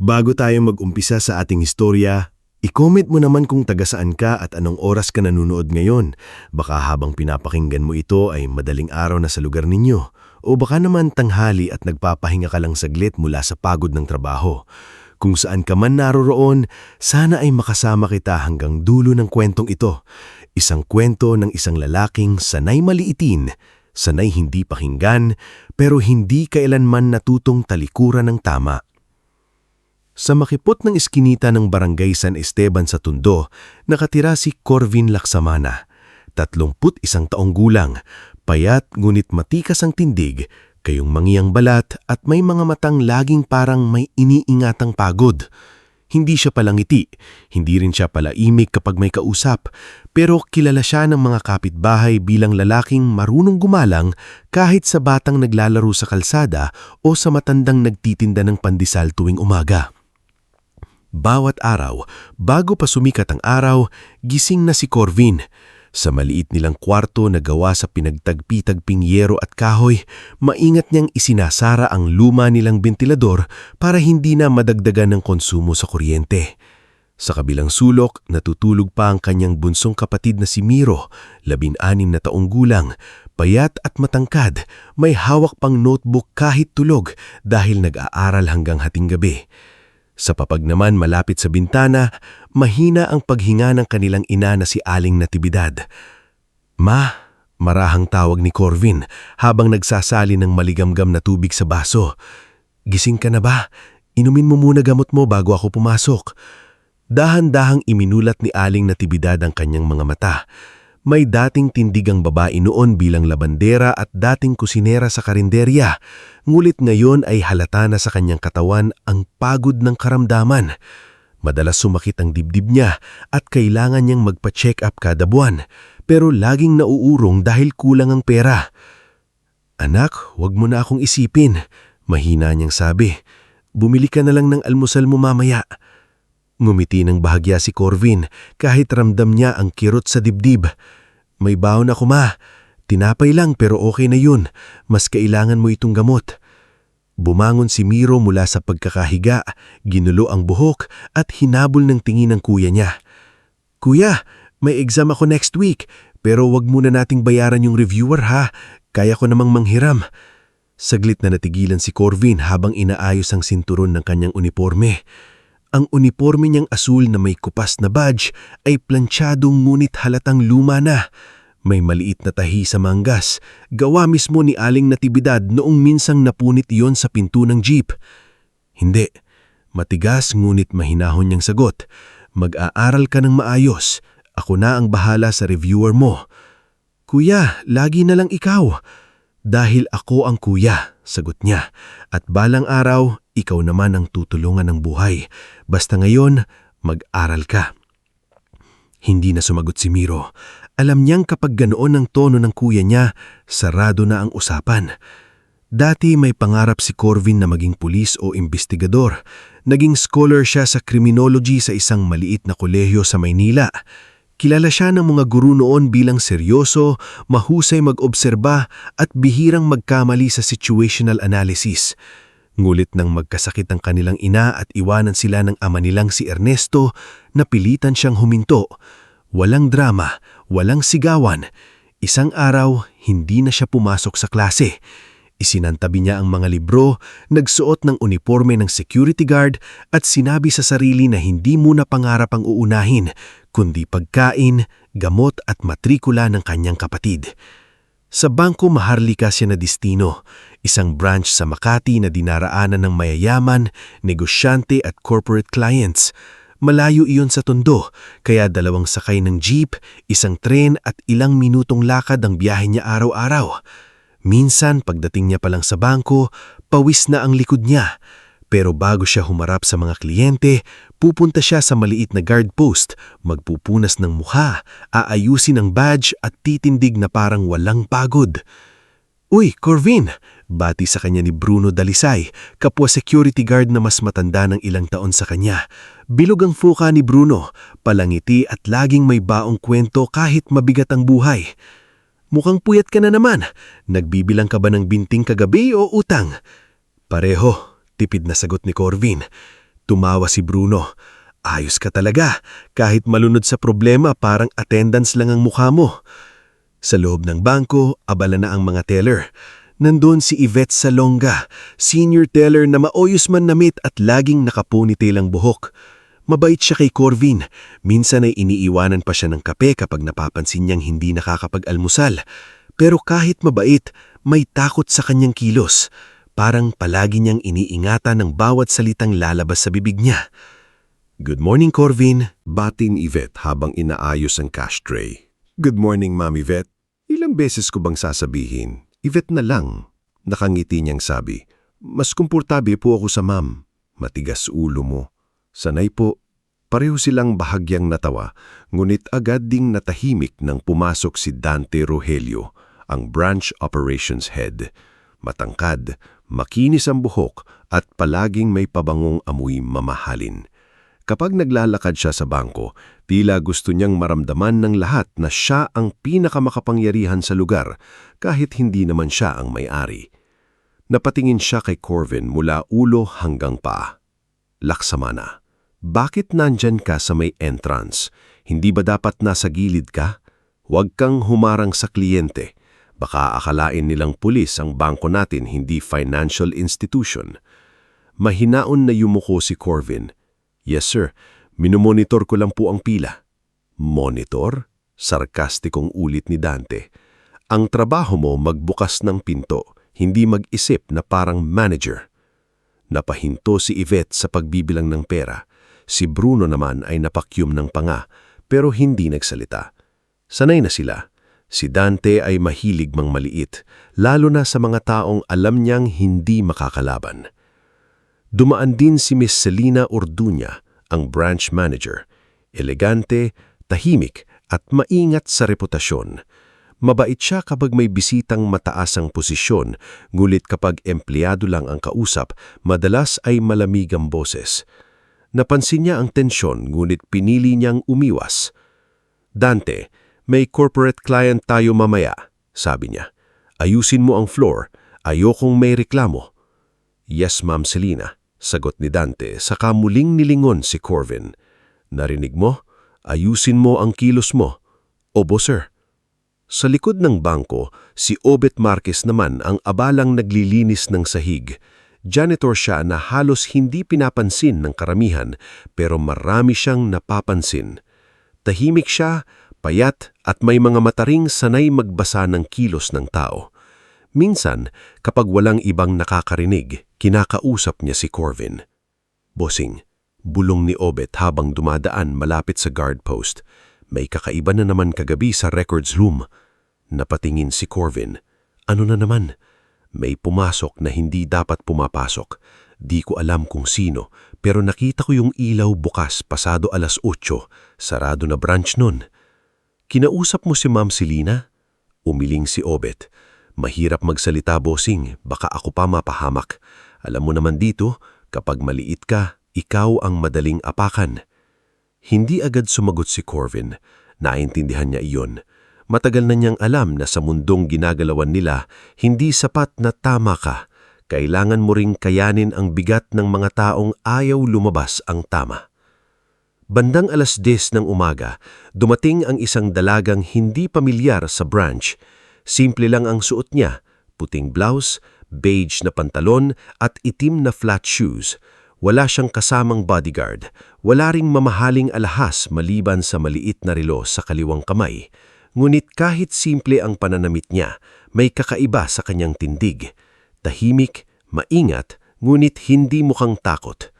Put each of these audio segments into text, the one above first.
Bago tayo mag-umpisa sa ating istorya, i-comment mo naman kung taga saan ka at anong oras ka nanonood ngayon. Baka habang pinapakinggan mo ito ay madaling araw na sa lugar ninyo. O baka naman tanghali at nagpapahinga ka lang saglit mula sa pagod ng trabaho. Kung saan ka man naroroon, sana ay makasama kita hanggang dulo ng kwentong ito. Isang kwento ng isang lalaking sanay maliitin, sanay hindi pakinggan, pero hindi kailanman natutong talikuran ng tama. Sa makipot ng iskinita ng Barangay San Esteban sa Tondo, nakatira si Corvin Laksamana. 31 taong gulang, payat ngunit matikas ang tindig, kayong mangiyang balat at may mga matang laging parang may iniingatang pagod. Hindi siya palangiti, hindi rin siya palaimik kapag may kausap, pero kilala siya ng mga kapitbahay bilang lalaking marunong gumalang kahit sa batang naglalaro sa kalsada o sa matandang nagtitinda ng pandesal tuwing umaga. Bawat araw, bago pa sumikat ang araw, gising na si Corvin. Sa maliit nilang kwarto na gawa sa pinagtagpi-tagping yero at kahoy, maingat niyang isinasara ang luma nilang bentilador para hindi na madagdagan ng konsumo sa kuryente. Sa kabilang sulok, natutulog pa ang kanyang bunsong kapatid na si Miro, 16 na taong gulang, payat at matangkad, may hawak pang notebook kahit tulog dahil nag-aaral hanggang hating gabi. Sa papag naman malapit sa bintana, mahina ang paghinga ng kanilang ina na si Aling Natividad. "Ma," marahang tawag ni Corvin habang nagsasali ng maligamgam na tubig sa baso. "Gising ka na ba? Inumin mo muna gamot mo bago ako pumasok." Dahan-dahang iminulat ni Aling Natividad ang kanyang mga mata. May dating tindigang babae noon bilang labandera at dating kusinera sa karinderya, ngulit ngayon ay halata na sa kanyang katawan ang pagod ng karamdaman. Madalas sumakit ang dibdib niya at kailangan niyang magpa-check up kada buwan, pero laging nauurong dahil kulang ang pera. "Anak, huwag mo na akong isipin," mahina niyang sabi. "Bumili ka na lang ng almusal mo mamaya." Ngumiti ng bahagya si Corvin kahit ramdam niya ang kirot sa dibdib. "May baon ako, ma. Tinapay lang pero okay na yun. Mas kailangan mo itong gamot." Bumangon si Miro mula sa pagkakahiga, ginulo ang buhok at hinabol ng tingin ng kuya niya. "Kuya, may exam ako next week pero wag muna nating bayaran yung reviewer ha. Kaya ko namang manghiram." Saglit na natigilan si Corvin habang inaayos ang sinturon ng kanyang uniforme. Ang uniforme niyang asul na may kupas na badge ay plantsadong ngunit halatang luma na. May maliit na tahi sa manggas, gawa mismo ni Aling Natividad noong minsang napunit iyon sa pinto ng jeep. "Hindi." Matigas ngunit mahinahon niyang sagot. "Mag-aaral ka ng maayos. Ako na ang bahala sa reviewer mo." "Kuya, lagi na lang ikaw." "Dahil ako ang kuya," sagot niya. "At balang araw, ikaw naman ang tutulungan ng buhay. Basta ngayon, mag-aral ka." Hindi na sumagot si Miro. Alam niyang kapag ganoon ang tono ng kuya niya, sarado na ang usapan. Dati may pangarap si Corvin na maging pulis o investigador. Naging scholar siya sa criminology sa isang maliit na kolehiyo sa Maynila. Kilala siya ng mga guru noon bilang seryoso, mahusay mag-obserba at bihirang magkamali sa situational analysis. Ngulit nang magkasakit ang kanilang ina at iwanan sila ng ama nilang si Ernesto, napilitan siyang huminto. Walang drama, walang sigawan. Isang araw, hindi na siya pumasok sa klase. Isinantabi niya ang mga libro, nagsuot ng uniforme ng security guard at sinabi sa sarili na hindi muna pangarap ang uunahin, kundi pagkain, gamot at matrikula ng kanyang kapatid. Sa Bangko Maharlika siya na destino, isang branch sa Makati na dinaraanan ng mayayaman, negosyante at corporate clients. Malayo iyon sa Tondo, kaya 2 sakay ng jeep, isang tren at ilang minutong lakad ang biyahe niya araw-araw. Minsan pagdating niya pa lang sa bangko, pawis na ang likod niya. Pero bago siya humarap sa mga kliyente, pupunta siya sa maliit na guard post, magpupunas ng mukha, aayusin ang badge at titindig na parang walang pagod. "Uy, Corvin!" Bati sa kanya ni Bruno Dalisay, kapwa security guard na mas matanda ng ilang taon sa kanya. Bilog ang fuka ni Bruno, palangiti at laging may baong kwento kahit mabigat ang buhay. mukhang puyat ka na naman. Nagbibilang ka ba ng binting kagabi o utang? Pareho, tipid na sagot ni Corvin. Tumawa si Bruno. Ayos ka talaga. Kahit malunod sa problema, parang attendance lang ang mukha mo. Sa loob ng bangko, abala na ang mga teller. Nandun si Yvette Salonga, senior teller na maoyos man namit at laging nakapunitil ang buhok. Mabait siya kay Corvin. Minsan ay iniiwanan pa siya ng kape kapag napapansin niyang hindi nakakapag-almusal. Pero kahit mabait, may takot sa kanyang kilos. Parang palagi niyang iniingatan ng bawat salitang lalabas sa bibig niya. Good morning, Corvin. Bati ni Yvette habang inaayos ang cash tray. Good morning, Ma'am Yvette. Ilang beses ko bang sasabihin? Yvette na lang. Nakangiti niyang sabi. Mas komportable po ako sa ma'am. Matigas ulo mo. Sanay po. Pareho silang bahagyang natawa, ngunit agad ding natahimik nang pumasok si Dante Rogelio, ang branch operations head. Matangkad, makinis ang buhok at palaging may pabangong amoy mamahalin. Kapag naglalakad siya sa bangko, tila gusto niyang maramdaman ng lahat na siya ang pinakamakapangyarihan sa lugar kahit hindi naman siya ang may-ari. Napatingin siya kay Corvin mula ulo hanggang paa. Laksamana. Bakit nandyan ka sa may entrance? Hindi ba dapat nasa gilid ka? Huwag kang humarang sa kliyente. Baka akalain nilang pulis ang bangko natin, hindi financial institution. Mahinaon na yumuko si Corvin. Yes sir, minomonitor ko lang po ang pila. Monitor? Sarkastikong ulit ni Dante. Ang trabaho mo magbukas ng pinto, hindi mag-isip na parang manager. Napahinto si Yvette sa pagbibilang ng pera. Si Bruno naman ay napakyum ng panga, pero hindi nagsalita. Sanay na sila. Si Dante ay mahilig mang maliit, lalo na sa mga taong alam niyang hindi makakalaban. Dumaan din si Miss Selina Orduña, ang branch manager. Elegante, tahimik at maingat sa reputasyon. Mabait siya kapag may bisitang mataas ang posisyon, ngulit kapag empleyado lang ang kausap, madalas ay malamig ang boses. Napansin niya ang tensyon, ngunit pinili niyang umiwas. Dante, may corporate client tayo mamaya, sabi niya. Ayusin mo ang floor, ayokong may reklamo. Yes, Ma'am Selina, sagot ni Dante, saka muling nilingon si Corvin. Narinig mo? Ayusin mo ang kilos mo. Obo, sir. Sa likod ng bangko, si Obet Marquez naman ang abalang naglilinis ng sahig. Janitor siya na halos hindi pinapansin ng karamihan, pero marami siyang napapansin. Tahimik siya, payat at may mga mataring sanay magbasa ng kilos ng tao. Minsan, kapag walang ibang nakakarinig, kinakausap niya si Corvin. Bossing, bulong ni Obet habang dumadaan malapit sa guard post. May kakaiba na naman kagabi sa records room. Napatingin si Corvin. Ano na naman? May pumasok na hindi dapat pumapasok. Di ko alam kung sino, pero nakita ko yung ilaw bukas pasado 8:00. Sarado na branch nun. Kinausap mo si Ma'am Selina? Umiling si Obet. Mahirap magsalita, bossing. Baka ako pa mapahamak. Alam mo naman dito, kapag maliit ka, ikaw ang madaling apakan. Hindi agad sumagot si Corvin. Naintindihan niya iyon. Matagal na niyang alam na sa mundong ginagalawan nila, hindi sapat na tama ka. Kailangan mo ring kayanin ang bigat ng mga taong ayaw lumabas ang tama. Bandang 10:00 ng umaga, dumating ang isang dalagang hindi pamilyar sa branch. Simple lang ang suot niya, puting blouse, beige na pantalon at itim na flat shoes. Wala siyang kasamang bodyguard. Wala ring mamahaling alahas maliban sa maliit na relo sa kaliwang kamay. Ngunit kahit simple ang pananamit niya, may kakaiba sa kanyang tindig. Tahimik, maingat, ngunit hindi mukhang takot.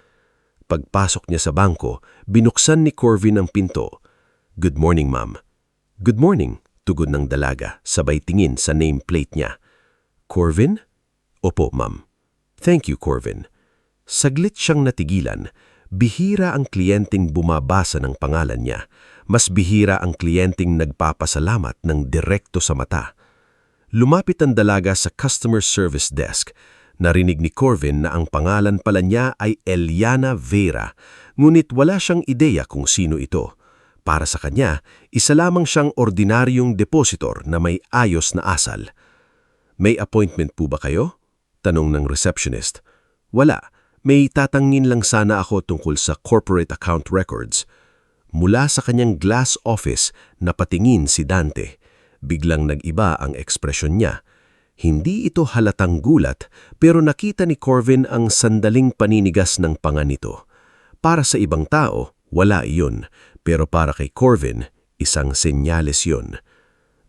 Pagpasok niya sa bangko, binuksan ni Corvin ang pinto. Good morning, ma'am. Good morning, tugon ng dalaga, sabay tingin sa nameplate niya. Corvin? Opo, ma'am. Thank you, Corvin. Saglit siyang natigilan. Bihira ang kliyenteng bumabasa ng pangalan niya. Mas bihira ang kliyenteng nagpapasalamat ng direkto sa mata. Lumapit ang dalaga sa customer service desk. Narinig ni Corvin na ang pangalan pala niya ay Eliana Vera, ngunit wala siyang ideya kung sino ito. Para sa kanya, isa lamang siyang ordinaryong depositor na may ayos na asal. May appointment po ba kayo? Tanong ng receptionist. Wala, may tatangin lang sana ako tungkol sa corporate account records. Mula sa kanyang glass office, napatingin si Dante. Biglang nag-iba ang ekspresyon niya. Hindi ito halatang gulat, pero nakita ni Corvin ang sandaling paninigas ng panga nito. Para sa ibang tao, wala iyon, pero para kay Corvin, isang senyales yun.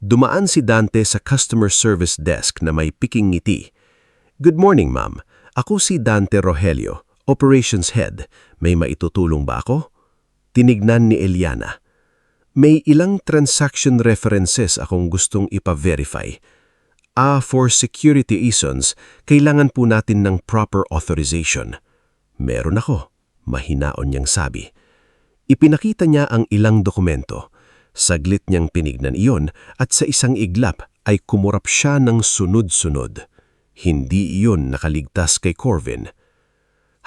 Dumaan si Dante sa customer service desk na may piking ngiti. Good morning, ma'am. Ako si Dante Rogelio, operations head. May maitutulong ba ako? Tinignan ni Eliana. May ilang transaction references akong gustong ipa-verify. For security reasons, kailangan po natin ng proper authorization. Meron ako, mahinaon niyang sabi. Ipinakita niya ang ilang dokumento. Saglit niyang tinignan iyon at sa isang iglap ay kumurap siya ng sunod-sunod. Hindi iyon nakaligtas kay Corvin.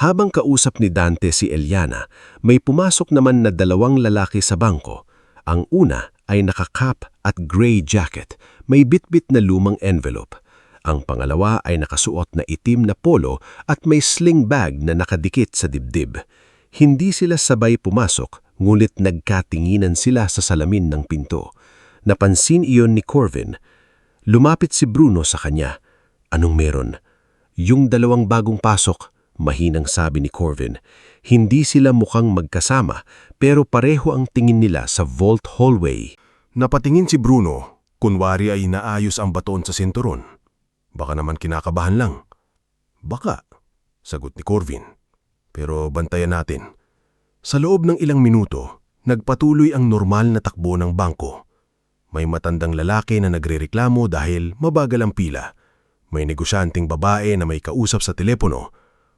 Habang kausap ni Dante si Eliana, may pumasok naman na dalawang lalaki sa bangko. Ang una ay nakakap at gray jacket, may bitbit na lumang envelope. Ang pangalawa ay nakasuot na itim na polo at may sling bag na nakadikit sa dibdib. Hindi sila sabay pumasok, ngunit nagkatinginan sila sa salamin ng pinto. Napansin iyon ni Corvin. Lumapit si Bruno sa kanya. Anong meron? Yung dalawang bagong pasok, mahinang sabi ni Corvin. Hindi sila mukhang magkasama, pero pareho ang tingin nila sa vault hallway. Napatingin si Bruno, kunwari ay inaayos ang baton sa sinturon. Baka naman kinakabahan lang. Baka, sagot ni Corvin. Pero bantayan natin. Sa loob ng ilang minuto, nagpatuloy ang normal na takbo ng bangko. May matandang lalaki na nagrereklamo dahil mabagal ang pila. May negosyanteng babae na may kausap sa telepono.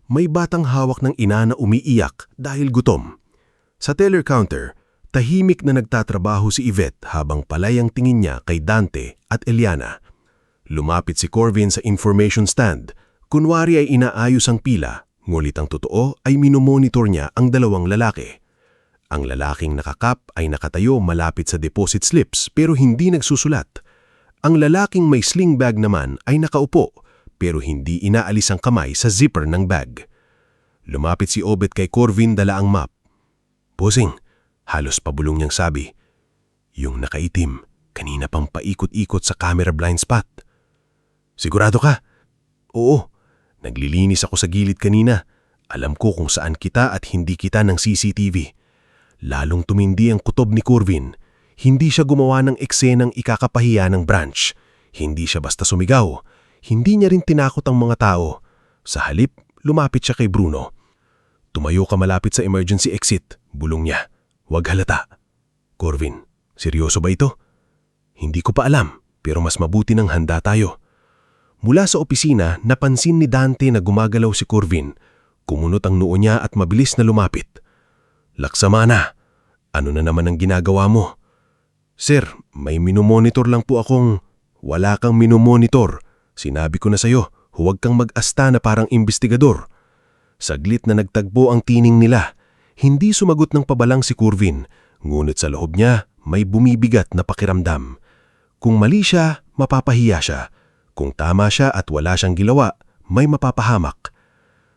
May batang hawak ng ina na umiiyak dahil gutom. Sa teller counter, tahimik na nagtatrabaho si Yvette habang palay ang tingin niya kay Dante at Eliana. Lumapit si Corvin sa information stand. Kunwari ay inaayos ang pila. Ngulit ang totoo ay minomonitor niya ang dalawang lalaki. Ang lalaking nakakap ay nakatayo malapit sa deposit slips pero hindi nagsusulat. Ang lalaking may sling bag naman ay nakaupo pero hindi inaalis ang kamay sa zipper ng bag. Lumapit si Obet kay Corvin dala ang map. Bossing, halos pabulong niyang sabi. Yung nakaitim, kanina pang paikot-ikot sa camera blind spot. Sigurado ka? Oo. Naglilinis ako sa gilid kanina. Alam ko kung saan kita at hindi kita ng CCTV. Lalong tumindi ang kutob ni Corvin. Hindi siya gumawa ng eksenang ikakapahiya ng branch. Hindi siya basta sumigaw. Hindi niya rin tinakot ang mga tao. Sa halip, lumapit siya kay Bruno. Tumayo ka malapit sa emergency exit, bulong niya. Huwag halata. Corvin, seryoso ba ito? Hindi ko pa alam, pero mas mabuti nang handa tayo. Mula sa opisina, napansin ni Dante na gumagalaw si Corvin. Kumunot ang noo niya at mabilis na lumapit. Laksama na. Ano na naman ang ginagawa mo? Sir, may minomonitor lang po akong... Wala kang minomonitor. Sinabi ko na sa'yo, huwag kang mag-asta na parang imbestigador. Saglit na nagtagpo ang tining nila. Hindi sumagot ng pabalang si Corvin, ngunit sa loob niya may bumibigat na pakiramdam. Kung mali siya, mapapahiya siya. Kung tama siya at wala siyang gilawa, may mapapahamak.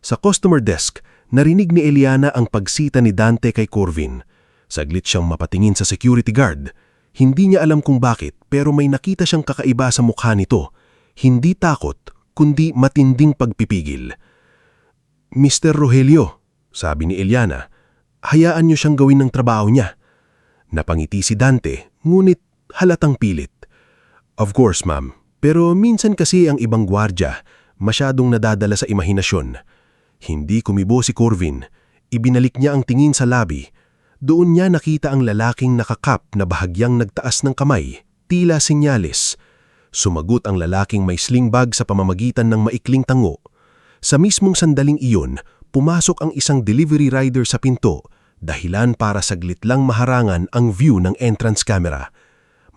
Sa customer desk, narinig ni Eliana ang pagsita ni Dante kay Corvin. Saglit siyang mapatingin sa security guard. Hindi niya alam kung bakit, pero may nakita siyang kakaiba sa mukha nito. Hindi takot, kundi matinding pagpipigil. Mr. Rogelio, sabi ni Eliana, hayaan niyo siyang gawin ng trabaho niya. Napangiti si Dante, ngunit halatang pilit. Of course, ma'am. Pero minsan kasi ang ibang gwardya, masyadong nadadala sa imahinasyon. Hindi kumibo si Corvin. Ibinalik niya ang tingin sa labi. Doon niya nakita ang lalaking nakakap na bahagyang nagtaas ng kamay, tila senyales. Sumagot ang lalaking may sling bag sa pamamagitan ng maikling tango. Sa mismong sandaling iyon, pumasok ang isang delivery rider sa pinto, dahilan para saglit lang maharangan ang view ng entrance camera.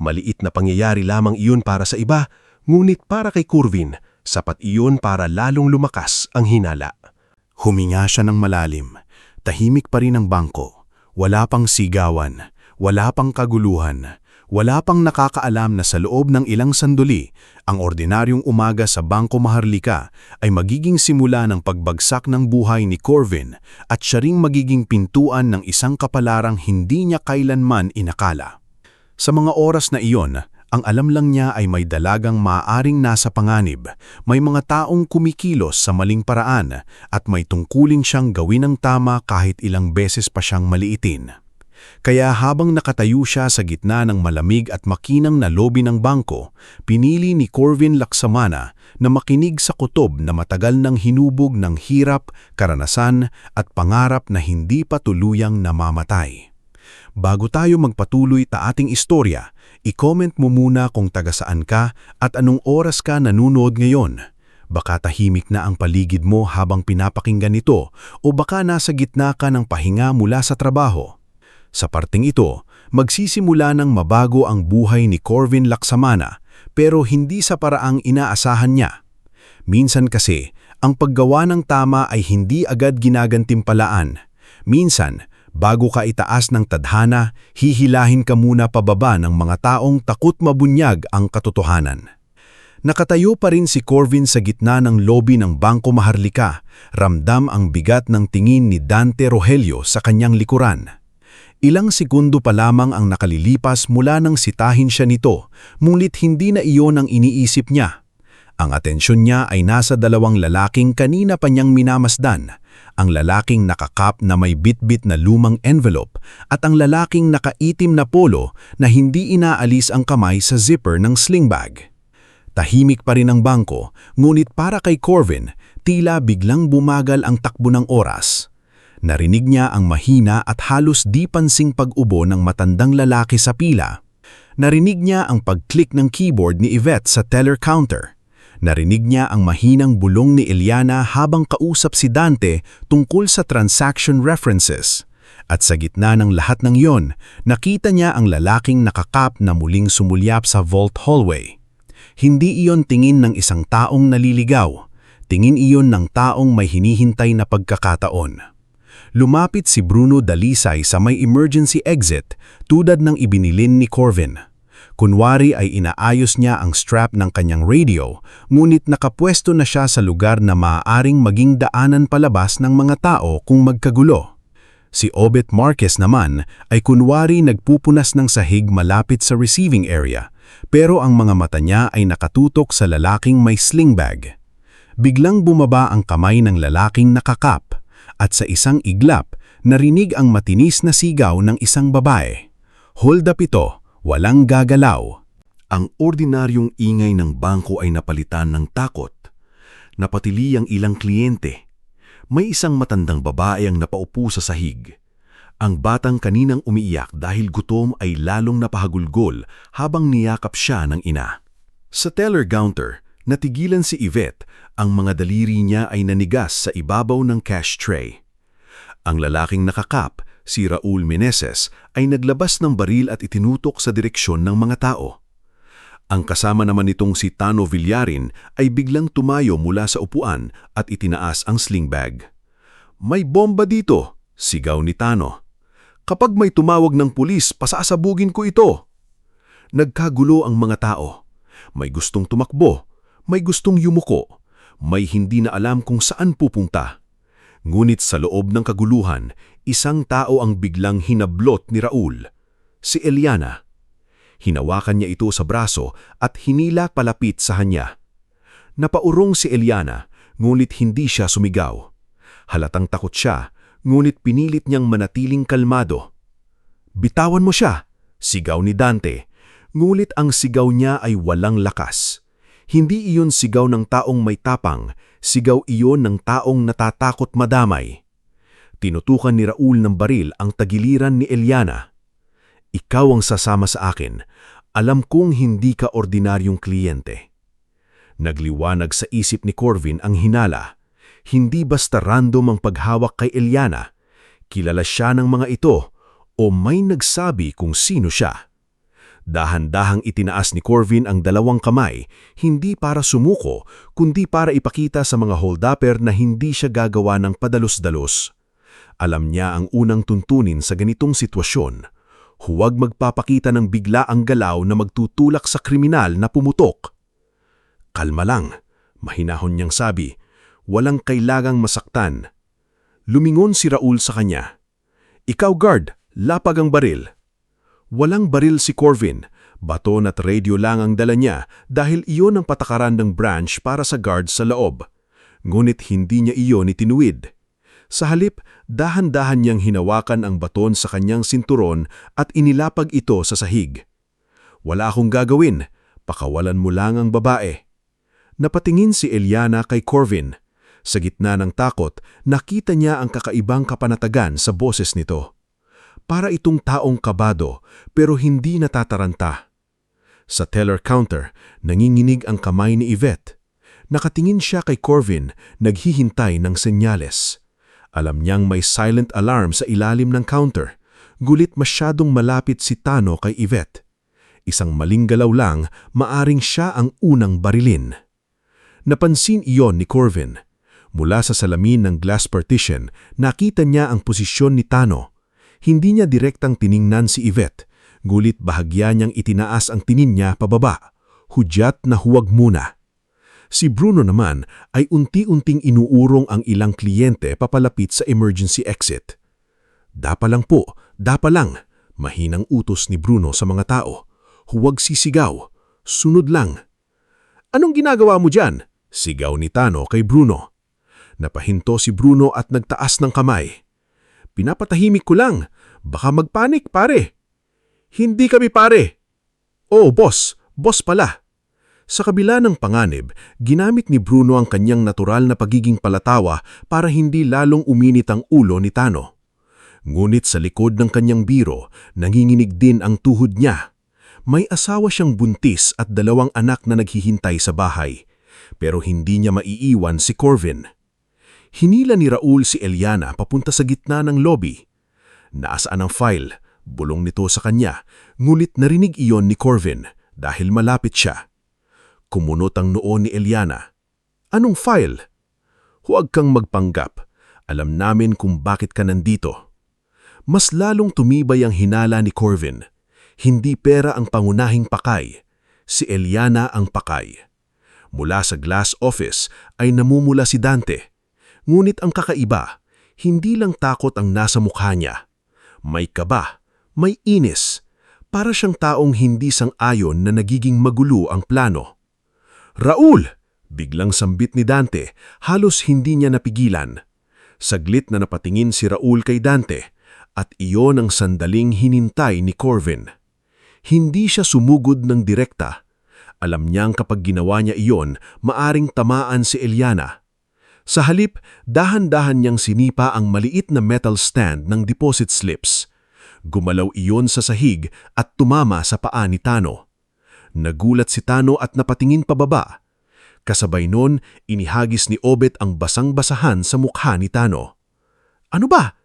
Maliit na pangyayari lamang iyon para sa iba, ngunit para kay Corvin, sapat iyon para lalong lumakas ang hinala. Huminga siya ng malalim. Tahimik pa rin ang bangko. Wala pang sigawan. wala pang kaguluhan. Wala pang nakakaalam na sa loob ng ilang sandali, ang ordinaryong umaga sa Bangko Maharlika ay magiging simula ng pagbagsak ng buhay ni Corvin at siya ring magiging pintuan ng isang kapalarang hindi niya kailanman inakala. Sa mga oras na iyon, ang alam lang niya ay may dalagang maaaring nasa panganib, may mga taong kumikilos sa maling paraan at may tungkulin siyang gawin ng tama kahit ilang beses pa siyang maliitin. Kaya habang nakatayo siya sa gitna ng malamig at makinang na lobi ng bangko, pinili ni Corvin Laksamana na makinig sa kutob na matagal nang hinubog ng hirap, karanasan at pangarap na hindi pa tuluyang namamatay. Bago tayo magpatuloy sa ating istorya, i-comment mo muna kung taga saan ka at anong oras ka nanonood ngayon. Baka tahimik na ang paligid mo habang pinapakinggan ito o baka nasa gitna ka ng pahinga mula sa trabaho. Sa parting ito, magsisimula ng mabago ang buhay ni Corvin Laksamana pero hindi sa paraang inaasahan niya. Minsan kasi, ang paggawa ng tama ay hindi agad ginagantimpalaan. Minsan, bago ka itaas ng tadhana, hihilahin ka muna pababa ng mga taong takot mabunyag ang katotohanan. Nakatayo pa rin si Corvin sa gitna ng lobi ng Bangko Maharlika, ramdam ang bigat ng tingin ni Dante Rogelio sa kanyang likuran. Ilang segundo pa lamang ang nakalilipas mula nang sitahin siya nito, ngunit hindi na iyon ang iniisip niya. Ang atensyon niya ay nasa dalawang lalaking kanina pa niyang minamasdan, ang lalaking nakakap na may bitbit na lumang envelope at ang lalaking nakaitim na polo na hindi inaalis ang kamay sa zipper ng sling bag. Tahimik pa rin ang bangko, ngunit para kay Corvin, tila biglang bumagal ang takbo ng oras. Narinig niya ang mahina at halos di pansing pag-ubo ng matandang lalaki sa pila. Narinig niya ang pag-click ng keyboard ni Yvette sa teller counter. Narinig niya ang mahinang bulong ni Eliana habang kausap si Dante tungkol sa transaction references. At sa gitna ng lahat ng iyon, nakita niya ang lalaking nakakap na muling sumulyap sa vault hallway. Hindi iyon tingin ng isang taong naliligaw. Tingin iyon ng taong may hinihintay na pagkakataon. Lumapit si Bruno Dalisay sa may emergency exit tulad ng ibinilin ni Corvin. Kunwari ay inaayos niya ang strap ng kanyang radio, ngunit nakapwesto na siya sa lugar na maaaring maging daanan palabas ng mga tao kung magkagulo. Si Obet Marquez naman ay kunwari nagpupunas ng sahig malapit sa receiving area, pero ang mga mata niya ay nakatutok sa lalaking may sling bag. Biglang bumaba ang kamay ng lalaking nakakap. At sa isang iglap, narinig ang matinis na sigaw ng isang babae. Hold up ito, walang gagalaw. Ang ordinaryong ingay ng bangko ay napalitan ng takot. Napatili ang ilang kliyente. May isang matandang babae ang napaupo sa sahig. Ang batang kaninang umiiyak dahil gutom ay lalong napahagulgol habang niyakap siya ng ina. Sa teller counter, natigilan si Yvette, ang mga daliri niya ay nanigas sa ibabaw ng cash tray. Ang lalaking nakakap, si Raul Meneses, ay naglabas ng baril at itinutok sa direksyon ng mga tao. Ang kasama naman nitong si Tano Villarin ay biglang tumayo mula sa upuan at itinaas ang sling bag. "May bomba dito!" sigaw ni Tano. "Kapag may tumawag ng pulis, pasasabugin ko ito!" Nagkagulo ang mga tao. May gustong tumakbo. May gustong yumuko, may hindi na alam kung saan pupunta. Ngunit sa loob ng kaguluhan, isang tao ang biglang hinablot ni Raul, si Eliana. Hinawakan niya ito sa braso at hinila palapit sa kanya. Napaurong si Eliana, ngunit hindi siya sumigaw. Halatang takot siya, ngunit pinilit niyang manatiling kalmado. "Bitawan mo siya!" sigaw ni Dante, ngunit ang sigaw niya ay walang lakas. Hindi iyon sigaw ng taong may tapang, sigaw iyon ng taong natatakot madamay. Tinutukan ni Raul ng baril ang tagiliran ni Eliana. "Ikaw ang sasama sa akin. Alam kong hindi ka ordinaryong kliyente." Nagliwanag sa isip ni Corvin ang hinala. Hindi basta random ang paghawak kay Eliana. Kilala siya ng mga ito o may nagsabi kung sino siya. Dahan-dahang itinaas ni Corvin ang dalawang kamay, hindi para sumuko, kundi para ipakita sa mga hold-upper na hindi siya gagawa ng padalos-dalos. Alam niya ang unang tuntunin sa ganitong sitwasyon. Huwag magpapakita ng biglaang galaw na magtutulak sa kriminal na pumutok. Kalma lang, mahinahon niyang sabi. Walang kailangang masaktan. Lumingon si Raul sa kanya. Ikaw guard, lapag ang baril. Walang baril si Corvin. Baton at radio lang ang dala niya dahil iyon ang patakaran ng branch para sa guard sa loob. Ngunit hindi niya iyon itinuwid. Sa halip, dahan-dahan niyang hinawakan ang baton sa kanyang sinturon at inilapag ito sa sahig. Wala akong gagawin, pakawalan mo lang ang babae. Napatingin si Eliana kay Corvin. Sa gitna ng takot, nakita niya ang kakaibang kapanatagan sa boses nito. Para itong taong kabado pero hindi natataranta. Sa teller counter, nanginginig ang kamay ni Yvette. Nakatingin siya kay Corvin, naghihintay ng senyales. Alam niyang may silent alarm sa ilalim ng counter. Gulit masyadong malapit si Tano kay Yvette. Isang maling galaw lang, maaring siya ang unang barilin. Napansin iyon ni Corvin. Mula sa salamin ng glass partition, nakita niya ang posisyon ni Tano. Hindi niya direktang tiningnan si Yvette, gulit bahagya niyang itinaas ang tingin niya pababa. Hudyat na huwag muna. Si Bruno naman ay unti-unting inuurong ang ilang kliyente papalapit sa emergency exit. Dapa lang po, dapa lang. Mahinang utos ni Bruno sa mga tao. Huwag sisigaw, sunod lang. Anong ginagawa mo dyan? Sigaw ni Tano kay Bruno. Napahinto si Bruno at nagtaas ng kamay. Pinapatahimik ko lang. Baka magpanik, pare. Hindi kami pare. Oh, boss. Boss pala. Sa kabila ng panganib, ginamit ni Bruno ang kanyang natural na pagiging palatawa para hindi lalong uminit ang ulo ni Tano. Ngunit sa likod ng kanyang biro, nanginginig din ang tuhod niya. May asawa siyang buntis at 2 anak na naghihintay sa bahay. Pero hindi niya maiiwan si Corvin. Hinila ni Raul si Eliana papunta sa gitna ng lobby. Naasaan ang file, bulong nito sa kanya, ngunit narinig iyon ni Corvin dahil malapit siya. Kumunot ang noo ni Eliana. Anong file? Huwag kang magpanggap. Alam namin kung bakit ka nandito. Mas lalong tumibay ang hinala ni Corvin. Hindi pera ang pangunahing pakay. Si Eliana ang pakay. Mula sa glass office ay namumula si Dante. Ngunit ang kakaiba, hindi lang takot ang nasa mukha niya. May kaba, may inis. Para siyang taong hindi sang-ayon na nagiging magulo ang plano. Raul! Biglang sambit ni Dante, halos hindi niya napigilan. Saglit na napatingin si Raul kay Dante at iyon ang sandaling hinintay ni Corvin. Hindi siya sumugod ng direkta. Alam niyang kapag ginawa niya iyon, maaring tamaan si Eliana. Sa halip, dahan-dahan niyang sinipa ang maliit na metal stand ng deposit slips. Gumalaw iyon sa sahig at tumama sa paa ni Tano. Nagulat si Tano at napatingin pababa. Kasabay nun, inihagis ni Obet ang basang-basahan sa mukha ni Tano. Ano ba?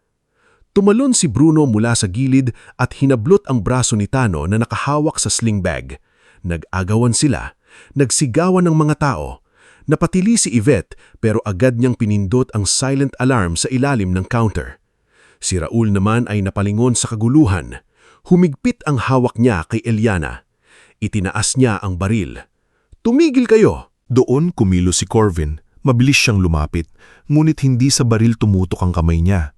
Tumalon si Bruno mula sa gilid at hinablot ang braso ni Tano na nakahawak sa sling bag. Nag-agawan sila, nagsigawan ng mga tao. Napatili si Yvette pero agad niyang pinindot ang silent alarm sa ilalim ng counter. Si Raul naman ay napalingon sa kaguluhan. Humigpit ang hawak niya kay Eliana. Itinaas niya ang baril. Tumigil kayo! Doon kumilos si Corvin. Mabilis siyang lumapit, ngunit hindi sa baril tumutok ang kamay niya.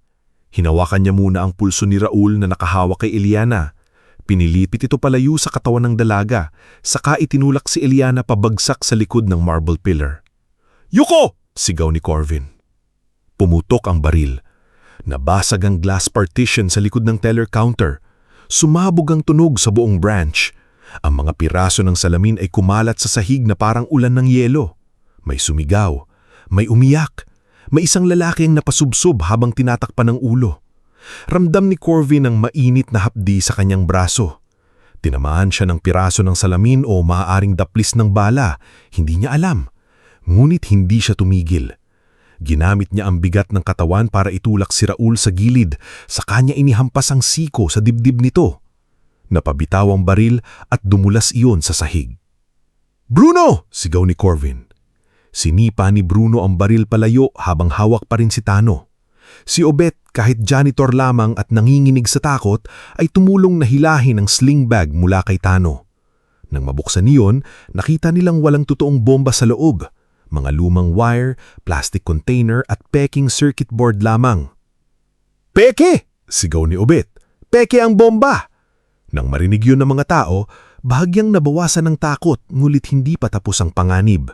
Hinawakan niya muna ang pulso ni Raul na nakahawak kay Eliana. Pinilipit ito palayo sa katawan ng dalaga, saka itinulak si Eliana pabagsak sa likod ng marble pillar. Yuko! Sigaw ni Corvin. Pumutok ang baril. Nabasag ang glass partition sa likod ng teller counter. Sumabog ang tunog sa buong branch. Ang mga piraso ng salamin ay kumalat sa sahig na parang ulan ng yelo. May sumigaw, may umiyak, may isang lalaki ang napasubsob habang tinatakpan ng ulo. Ramdam ni Corvin ang mainit na hapdi sa kanyang braso. Tinamaan siya ng piraso ng salamin o maaaring daplis ng bala, hindi niya alam. Ngunit hindi siya tumigil. Ginamit niya ang bigat ng katawan para itulak si Raul sa gilid, sa kanya inihampas ang siko sa dibdib nito. Napabitaw ang baril at dumulas iyon sa sahig. Bruno! Sigaw ni Corvin. Sinipa ni Bruno ang baril palayo habang hawak pa rin si Tano. Si Obet kahit janitor lamang at nanginginig sa takot, ay tumulong na hilahin ang sling bag mula kay Tano. Nang mabuksan niyon, nakita nilang walang totoong bomba sa loob. Mga lumang wire, plastic container at peking circuit board lamang. "Peke!" sigaw ni Obet. "Peke ang bomba!" Nang marinig yun ng mga tao, bahagyang nabawasan ng takot ngulit hindi pa tapos ang panganib.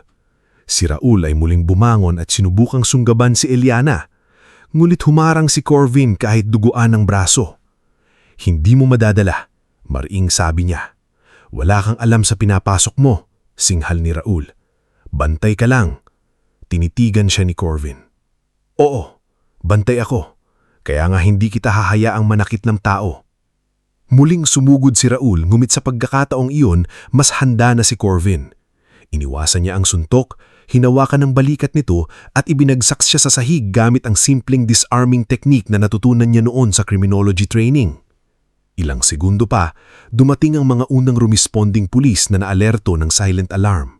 Si Raul ay muling bumangon at sinubukang sunggaban si Eliana. Ngulit humarang si Corvin kahit duguan ang braso. "Hindi mo madadala," mariing sabi niya. "Wala kang alam sa pinapasok mo," singhal ni Raul. "Bantay ka lang." Tinitigan siya ni Corvin. "Oo, bantay ako. Kaya nga hindi kita hahayaang manakit ng tao." Muling sumugod si Raul ngumit sa pagkakataong iyon mas handa na si Corvin. Iniwasan niya ang suntok, hinawakan ng balikat nito at ibinagsak siya sa sahig gamit ang simpleng disarming technique na natutunan niya noon sa criminology training. Ilang segundo pa, dumating ang mga unang rumisponding pulis na naalerto ng silent alarm.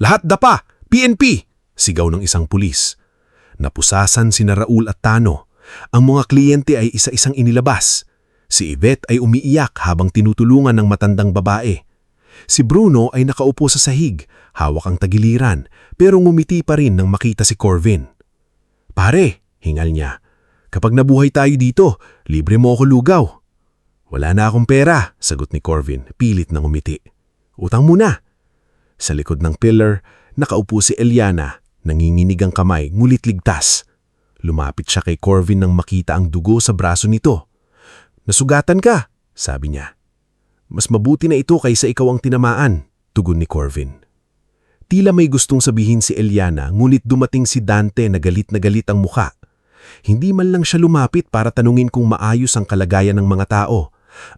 "Lahat dapa! PNP!" sigaw ng isang pulis. Napusasan sina Raul at Tano. Ang mga kliyente ay isa-isang inilabas. Si Yvette ay umiiyak habang tinutulungan ng matandang babae. Si Bruno ay nakaupo sa sahig, hawak ang tagiliran, pero ngumiti pa rin nang makita si Corvin. "Pare," hingal niya, "kapag nabuhay tayo dito, libre mo ako lugaw." "Wala na akong pera," sagot ni Corvin, pilit na ngumiti. "Utang muna." Sa likod ng pillar, nakaupo si Eliana, nanginginig ang kamay, ngulit ligtas. Lumapit siya kay Corvin nang makita ang dugo sa braso nito. "Nasugatan ka," sabi niya. "Mas mabuti na ito kaysa ikaw ang tinamaan," tugon ni Corvin. Tila may gustong sabihin si Eliana, ngulit dumating si Dante na galit ang mukha. Hindi man lang siya lumapit para tanungin kung maayos ang kalagayan ng mga tao.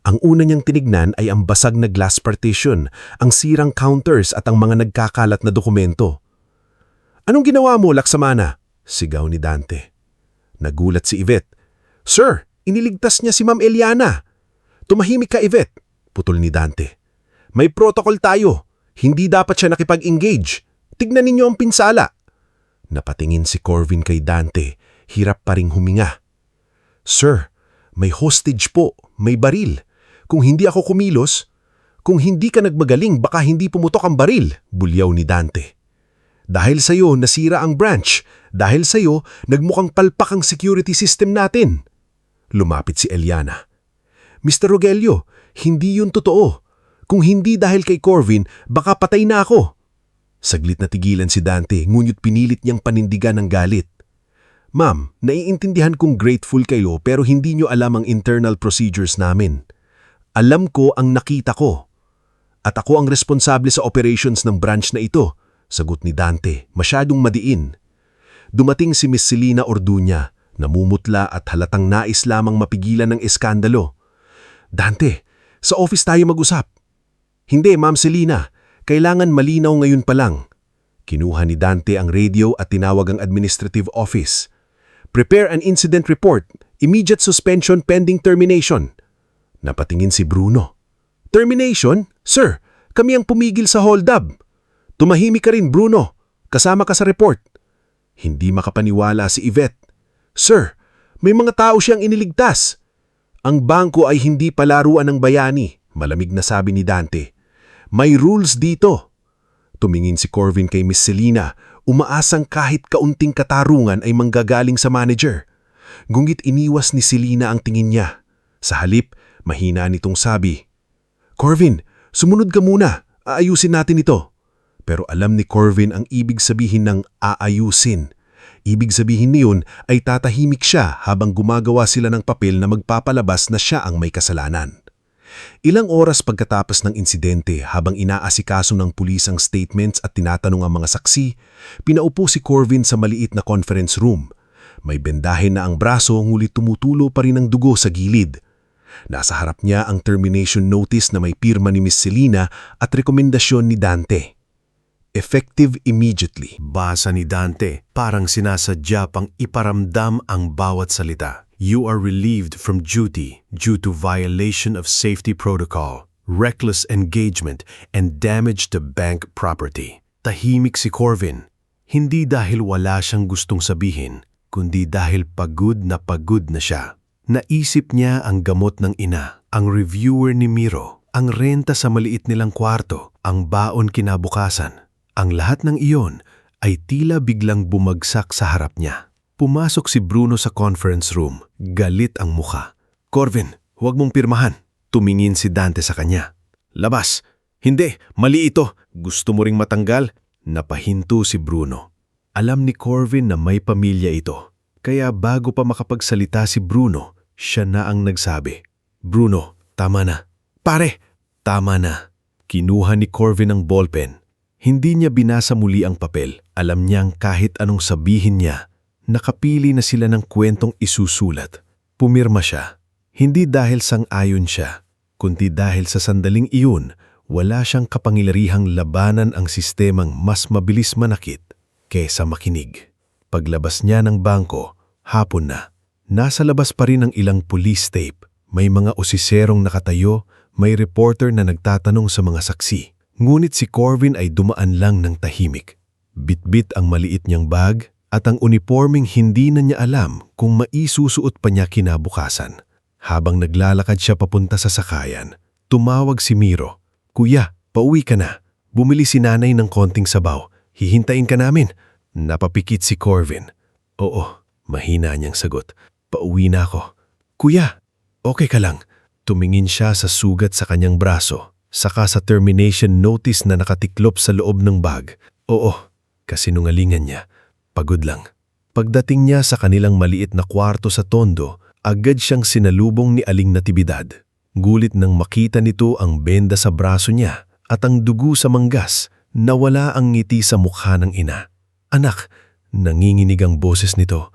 Ang una niyang tinignan ay ang basag na glass partition, ang sirang counters at ang mga nagkakalat na dokumento. "Anong ginawa mo, Laksamana?" sigaw ni Dante. Nagulat si Yvette. "Sir, iniligtas niya si Ma'am Eliana." "Tumahimik ka, Yvette," putol ni Dante. "May protocol tayo. Hindi dapat siya nakipag-engage. Tignan ninyo ang pinsala." Napatingin si Corvin kay Dante, hirap pa ring huminga. "Sir, may hostage po, may baril. Kung hindi ako kumilos, kung hindi ka nagmagaling baka hindi pumutok ang baril," bulyaw ni Dante. "Dahil sa'yo nasira ang branch. Dahil sa'yo nagmukhang palpak ang security system natin." Lumapit si Eliana. "Mr. Rogelio, hindi yun totoo. Kung hindi dahil kay Corvin, baka patay na ako." Saglit na tigilan si Dante, ngunit pinilit niyang panindigan ng galit. "Ma'am, naiintindihan kong grateful kayo pero hindi niyo alam ang internal procedures namin. Alam ko ang nakita ko. At ako ang responsable sa operations ng branch na ito," sagot ni Dante, masyadong madiin. Dumating si Miss Selina Orduña, namumutla at halatang nais lamang mapigilan ng eskandalo. "Dante, sa office tayo mag-usap." "Hindi, Ma'am Selina. Kailangan malinaw ngayon pa lang." Kinuha ni Dante ang radio at tinawag ang administrative office. "Prepare an incident report. Immediate suspension pending termination." Napatingin si Bruno. "Termination? Sir, kami ang pumigil sa hold-up." "Tumahimik ka rin, Bruno. Kasama ka sa report." Hindi makapaniwala si Yvette. "Sir, may mga tao siyang iniligtas." "Ang bangko ay hindi palaruan ng bayani," malamig na sabi ni Dante. "May rules dito." Tumingin si Corvin kay Miss Selina, umaasang kahit kaunting katarungan ay manggagaling sa manager. Gungit iniwas ni Selina ang tingin niya. Sa halip, mahina nitong sabi, "Corvin, sumunod ka muna. Aayusin natin ito." Pero alam ni Corvin ang ibig sabihin ng aayusin. Ibig sabihin niyon ay tatahimik siya habang gumagawa sila ng papel na magpapalabas na siya ang may kasalanan. Ilang oras pagkatapos ng insidente, habang inaasikaso ng pulis ang statements at tinatanong ang mga saksi, pinaupo si Corvin sa maliit na conference room. May bendahin na ang braso ngulit tumutulo pa rin ang dugo sa gilid. Nasa harap niya ang termination notice na may pirma ni Miss Selina at rekomendasyon ni Dante. Effective immediately. Basa ni Dante, parang sinasadya pang iparamdam ang bawat salita. "You are relieved from duty due to violation of safety protocol, reckless engagement, and damage to bank property." Tahimik si Corvin, hindi dahil wala siyang gustong sabihin, kundi dahil pagod na siya. Naisip niya ang gamot ng ina, ang reviewer ni Miro, ang renta sa maliit nilang kwarto, ang baon kinabukasan. Ang lahat ng iyon ay tila biglang bumagsak sa harap niya. Pumasok si Bruno sa conference room, galit ang muka. "Corvin, huwag mong pirmahan." Tumingin si Dante sa kanya. "Labas." "Hindi, mali ito. Gusto mo ring matanggal?" Napahinto si Bruno. Alam ni Corvin na may pamilya ito. Kaya bago pa makapagsalita si Bruno, siya na ang nagsabi. "Bruno, tama na." "Pare!" "Tama na." Kinuha ni Corvin ang ballpen. Hindi niya binasa muli ang papel. Alam niyang kahit anong sabihin niya, nakapili na sila ng kwentong isusulat. Pumirma siya. Hindi dahil sang-ayon siya, kundi dahil sa sandaling iyon, wala siyang kapangyarihang labanan ang sistemang mas mabilis manakit kaysa makinig. Paglabas niya ng bangko, hapon na. Nasa labas pa rin ang ilang police tape. May mga osiserong nakatayo, may reporter na nagtatanong sa mga saksi. Ngunit si Corvin ay dumaan lang ng tahimik. Bitbit ang maliit niyang bag at ang uniforming hindi na niya alam kung maisusuot pa niya kinabukasan. Habang naglalakad siya papunta sa sakayan, tumawag si Miro. "Kuya, pauwi ka na. Bumili si nanay ng konting sabaw. Hihintayin ka namin." Napapikit si Corvin. "Oo," mahina niyang sagot. "Pauwi na ako." "Kuya, okay ka lang?" Tumingin siya sa sugat sa kanyang braso, saka sa termination notice na nakatiklop sa loob ng bag. "Oo," kasinungalingan niya. "Pagod lang." Pagdating niya sa kanilang maliit na kwarto sa Tondo, agad siyang sinalubong ni Aling Natividad. Gulit nang makita nito ang benda sa braso niya at ang dugo sa manggas, nawala ang ngiti sa mukha ng ina. "Anak," nanginginig ang boses nito.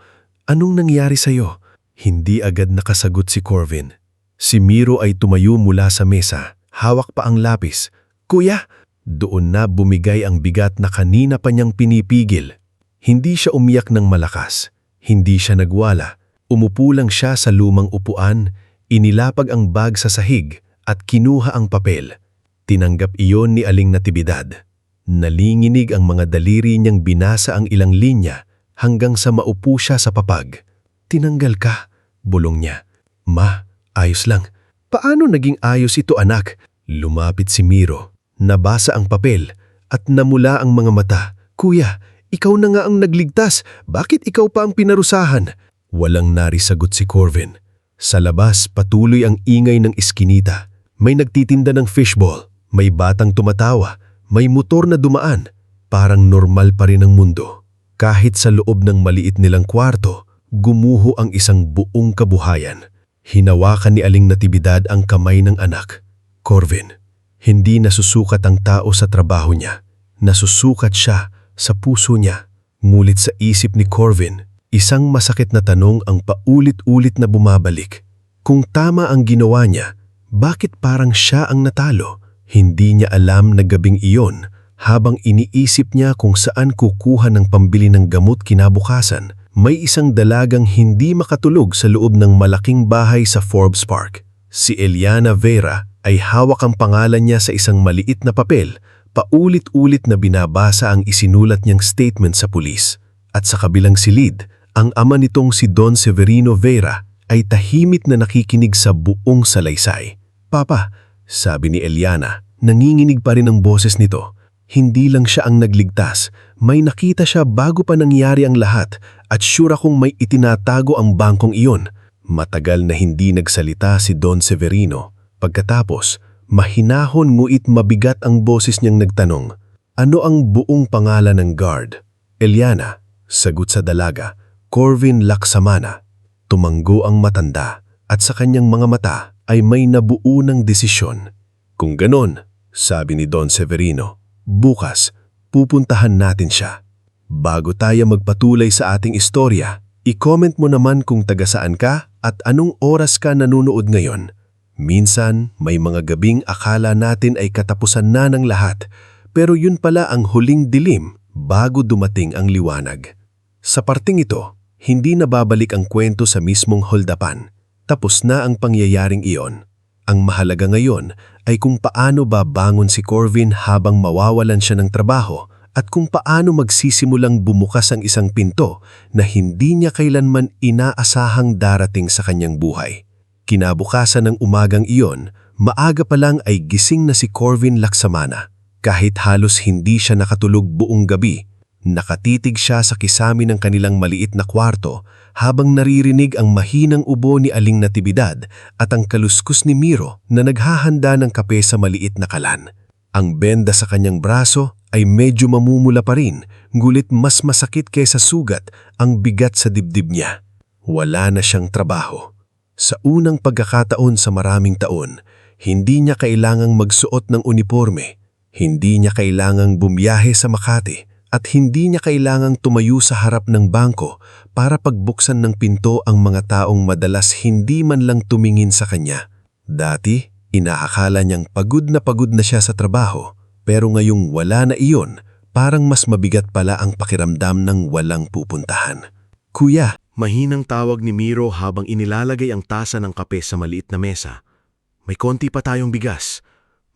"Anong nangyari sa'yo?" Hindi agad nakasagot si Corvin. Si Miro ay tumayo mula sa mesa, hawak pa ang lapis. "Kuya!" Doon na bumigay ang bigat na kanina pa niyang pinipigil. Hindi siya umiyak ng malakas. Hindi siya nagwala. Umupo lang siya sa lumang upuan, inilapag ang bag sa sahig at kinuha ang papel. Tinanggap iyon ni Aling Natividad. Nalinginig ang mga daliri niyang binasa ang ilang linya hanggang sa maupo siya sa papag. "Tinanggal ka," bulong niya. "Ma, ayos lang." "Paano naging ayos ito, anak?" Lumapit si Miro. Nabasa ang papel at namula ang mga mata. "Kuya, ikaw na nga ang nagligtas. Bakit ikaw pa ang pinarusahan?" Walang narisagot si Corvin. Sa labas, patuloy ang ingay ng iskinita. May nagtitinda ng fishball, may batang tumatawa, may motor na dumaan. Parang normal pa rin ang mundo. Kahit sa loob ng maliit nilang kwarto, gumuho ang isang buong kabuhayan. Hinawakan ni Aling Natividad ang kamay ng anak. "Corvin, hindi nasusukat ang tao sa trabaho niya. Nasusukat siya sa puso niya." Ngunit sa isip ni Corvin, isang masakit na tanong ang paulit-ulit na bumabalik. Kung tama ang ginawa niya, bakit parang siya ang natalo? Hindi niya alam na gabing iyon, habang iniisip niya kung saan kukuha ng pambili ng gamot kinabukasan, may isang dalagang hindi makatulog sa loob ng malaking bahay sa Forbes Park. Si Eliana Vera ay hawak ang pangalan niya sa isang maliit na papel, paulit-ulit na binabasa ang isinulat niyang statement sa pulis. At sa kabilang silid, ang ama nitong si Don Severino Vera ay tahimik na nakikinig sa buong salaysay. "Papa," sabi ni Eliana, nanginginig pa rin ang boses nito. Hindi lang siya ang nagligtas, may nakita siya bago pa nangyari ang lahat at sure akong may itinatago ang bangkong iyon. Matagal na hindi nagsalita si Don Severino. Pagkatapos, mahinahon ngunit mabigat ang boses niyang nagtanong, "Ano ang buong pangalan ng guard?" "Eliana," sagot sa dalaga. "Corvin Laksamana." Tumanggo ang matanda at sa kanyang mga mata ay may nabuo ng desisyon. "Kung ganon," sabi ni Don Severino, "bukas, pupuntahan natin siya." Bago tayo magpatuloy sa ating istorya, i-comment mo naman kung taga saan ka at anong oras ka nanonood ngayon. Minsan, may mga gabing akala natin ay katapusan na ng lahat, pero yun pala ang huling dilim bago dumating ang liwanag. Sa parting ito, hindi na babalik ang kwento sa mismong holdapan. Tapos na ang pangyayaring iyon. Ang mahalaga ngayon ay kung paano babangon si Corvin habang mawawalan siya ng trabaho at kung paano magsisimulang bumukas ang isang pinto na hindi niya kailanman inaasahang darating sa kanyang buhay. Kinabukasan ng umagang iyon, maaga pa lang ay gising na si Corvin Laksamana. Kahit halos hindi siya nakatulog buong gabi, nakatitig siya sa kisami ng kanilang maliit na kwarto habang naririnig ang mahinang ubo ni Aling Natividad at ang kaluskus ni Miro na naghahanda ng kape sa maliit na kalan. Ang benda sa kanyang braso ay medyo mamumula pa rin, ngulit mas masakit kaysa sugat ang bigat sa dibdib niya. Wala na siyang trabaho. Sa unang pagkakataon sa maraming taon, hindi niya kailangang magsuot ng uniforme, hindi niya kailangang bumiyahe sa Makati, at hindi niya kailangang tumayo sa harap ng bangko para pagbuksan ng pinto ang mga taong madalas hindi man lang tumingin sa kanya. Dati, inaakala niyang pagod na siya sa trabaho, pero ngayong wala na iyon, parang mas mabigat pala ang pakiramdam ng walang pupuntahan. Kuya, Mahinang tawag ni Miro habang inilalagay ang tasa ng kape sa maliit na mesa. May konti pa tayong bigas.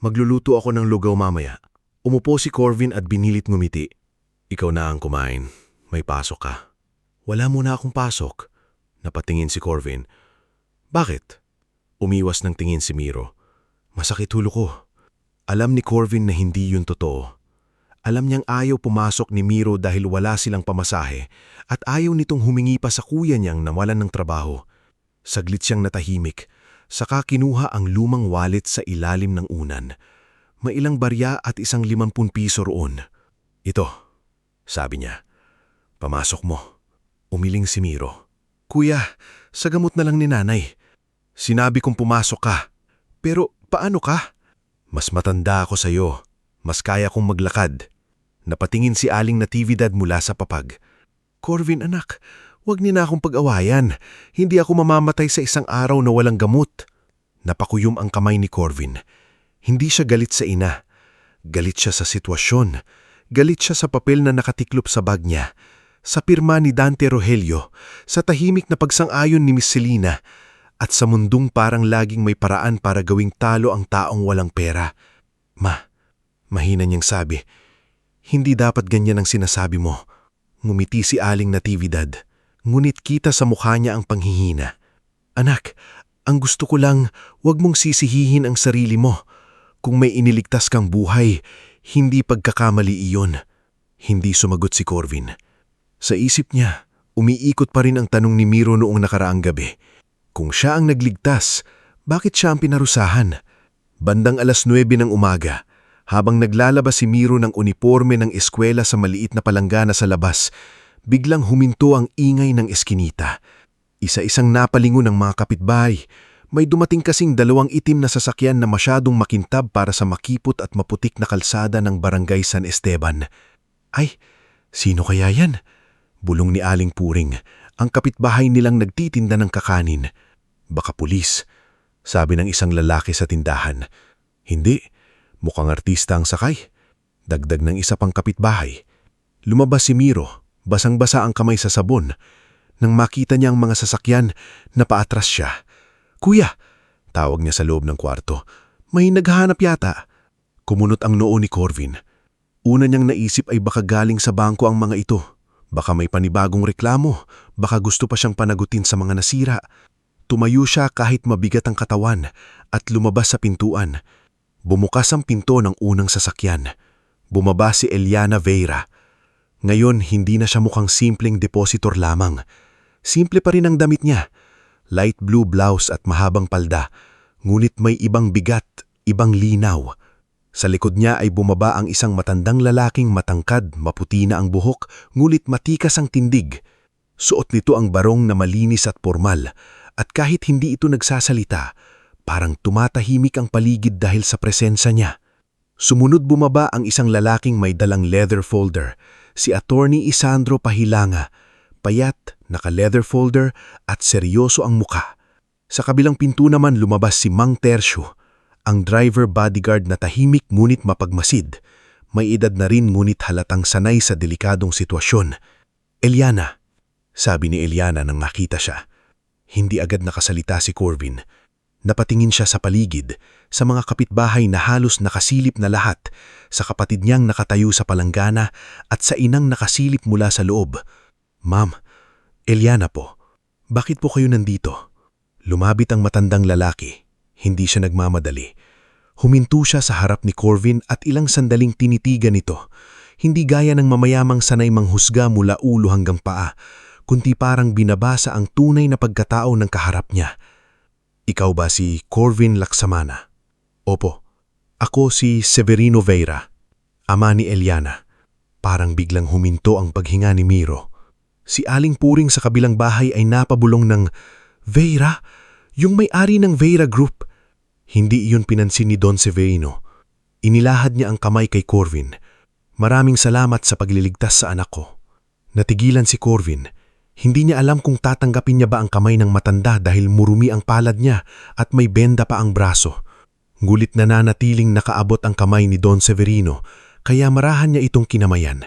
Magluluto ako ng lugaw mamaya. Umupo si Corvin at binilit ngumiti. Ikaw na ang kumain. May pasok ka. Wala muna akong pasok. Napatingin si Corvin. Bakit? Umiwas ng tingin si Miro. Masakit ulo ko. Alam ni Corvin na hindi yun totoo. Alam niyang ayaw pumasok ni Miro dahil wala silang pamasahe at ayaw nitong humingi pa sa kuya niyang nawalan ng trabaho. Saglit siyang natahimik, saka kinuha ang lumang wallet sa ilalim ng unan. May ilang barya at isang 50 piso roon. Ito, sabi niya. Pamasok mo. Umiling si Miro. Kuya, sa gamot na lang ni nanay. Sinabi kong pumasok ka. Pero paano ka? Mas matanda ako sa'yo. Mas kaya kong maglakad. Napatingin si Aling Natividad mula sa papag. Corvin anak, wag niyo na akong pag-awayan. Hindi ako mamamatay sa isang araw na walang gamot. Napakuyom ang kamay ni Corvin. Hindi siya galit sa ina. Galit siya sa sitwasyon. Galit siya sa papel na nakatiklop sa bag niya. Sa pirma ni Dante Rogelio. Sa tahimik na pagsang-ayon ni Miss Selina. At sa mundong parang laging may paraan para gawing talo ang taong walang pera. Mahina niyang sabi, hindi dapat ganyan ang sinasabi mo. Ngumiti si Aling Natividad. Ngunit kita sa mukha niya ang panghihina. Anak, ang gusto ko lang, wag mong sisihihin ang sarili mo. Kung may iniligtas kang buhay, hindi pagkakamali iyon. Hindi sumagot si Corvin. Sa isip niya, umiikot pa rin ang tanong ni Miro noong nakaraang gabi. Kung siya ang nagligtas, bakit siya ang pinarusahan? Bandang 9:00 ng umaga, habang naglalabas si Miro ng uniforme ng eskwela sa maliit na palanggana sa labas, biglang huminto ang ingay ng eskinita. Isa-isang napalingon ng mga kapitbahay. May dumating kasing 2 itim na sasakyan na masyadong makintab para sa makipot at maputik na kalsada ng Barangay San Esteban. Ay, sino kaya yan? Bulong ni Aling Puring, ang kapitbahay nilang nagtitinda ng kakanin. Baka pulis, sabi ng isang lalaki sa tindahan. Hindi, mukhang artista ang sakay. Dagdag ng isa pang kapitbahay. Lumabas si Miro, basang-basa ang kamay sa sabon. Nang makita niya ang mga sasakyan, napaatras siya. Kuya, tawag niya sa loob ng kwarto. May naghahanap yata. Kumunot ang noo ni Corvin. Una niyang naisip ay baka galing sa bangko ang mga ito. Baka may panibagong reklamo, baka gusto pa siyang panagutin sa mga nasira. Tumayo siya kahit mabigat ang katawan at lumabas sa pintuan. Bumukas ang pinto ng unang sasakyan. Bumaba si Eliana Veira. Ngayon hindi na siya mukhang simpleng depositor lamang. Simple pa rin ang damit niya. Light blue blouse at mahabang palda, ngunit may ibang bigat, ibang linaw. Sa likod niya ay bumaba ang isang matandang lalaking matangkad, maputi na ang buhok, ngunit matikas ang tindig. Suot nito ang barong na malinis at formal, at kahit hindi ito nagsasalita, parang tumatahimik ang paligid dahil sa presensya niya. Sumunod bumaba ang isang lalaking may dalang leather folder, si Attorney Isandro Pahilanga, payat, naka-leather folder at seryoso ang muka. Sa kabilang pinto naman lumabas si Mang Tercio, ang driver bodyguard na tahimik ngunit mapagmasid. May edad na rin ngunit halatang sanay sa delikadong sitwasyon. Eliana, sabi ni Eliana nang makita siya. Hindi agad nakasalita si Corvin. Napatingin siya sa paligid, sa mga kapitbahay na halos nakasilip na lahat, sa kapatid niyang nakatayo sa palanggana at sa inang nakasilip mula sa loob. "Ma'am, Eliana po, bakit po kayo nandito?" Lumabit ang matandang lalaki. Hindi siya nagmamadali. Huminto siya sa harap ni Corvin at ilang sandaling tinitigan ito. Hindi gaya ng mamayamang sanay manghusga mula ulo hanggang paa, kundi parang binabasa ang tunay na pagkatao ng kaharap niya. "Ikaw ba si Corvin Laksamana?" "Opo. Ako si Severino Veira, ama ni Eliana." Parang biglang huminto ang paghinga ni Miro. Si Aling Puring sa kabilang bahay ay napabulong ng, "Veira? Yung may-ari ng Veira Group?" Hindi iyon pinansin ni Don Severino. Inilahad niya ang kamay kay Corvin. "Maraming salamat sa pagliligtas sa anak ko." Natigilan si Corvin. Hindi niya alam kung tatanggapin niya ba ang kamay ng matanda dahil murumi ang palad niya at may benda pa ang braso. Ngulit na nanatiling nakaabot ang kamay ni Don Severino, kaya marahan niya itong kinamayan.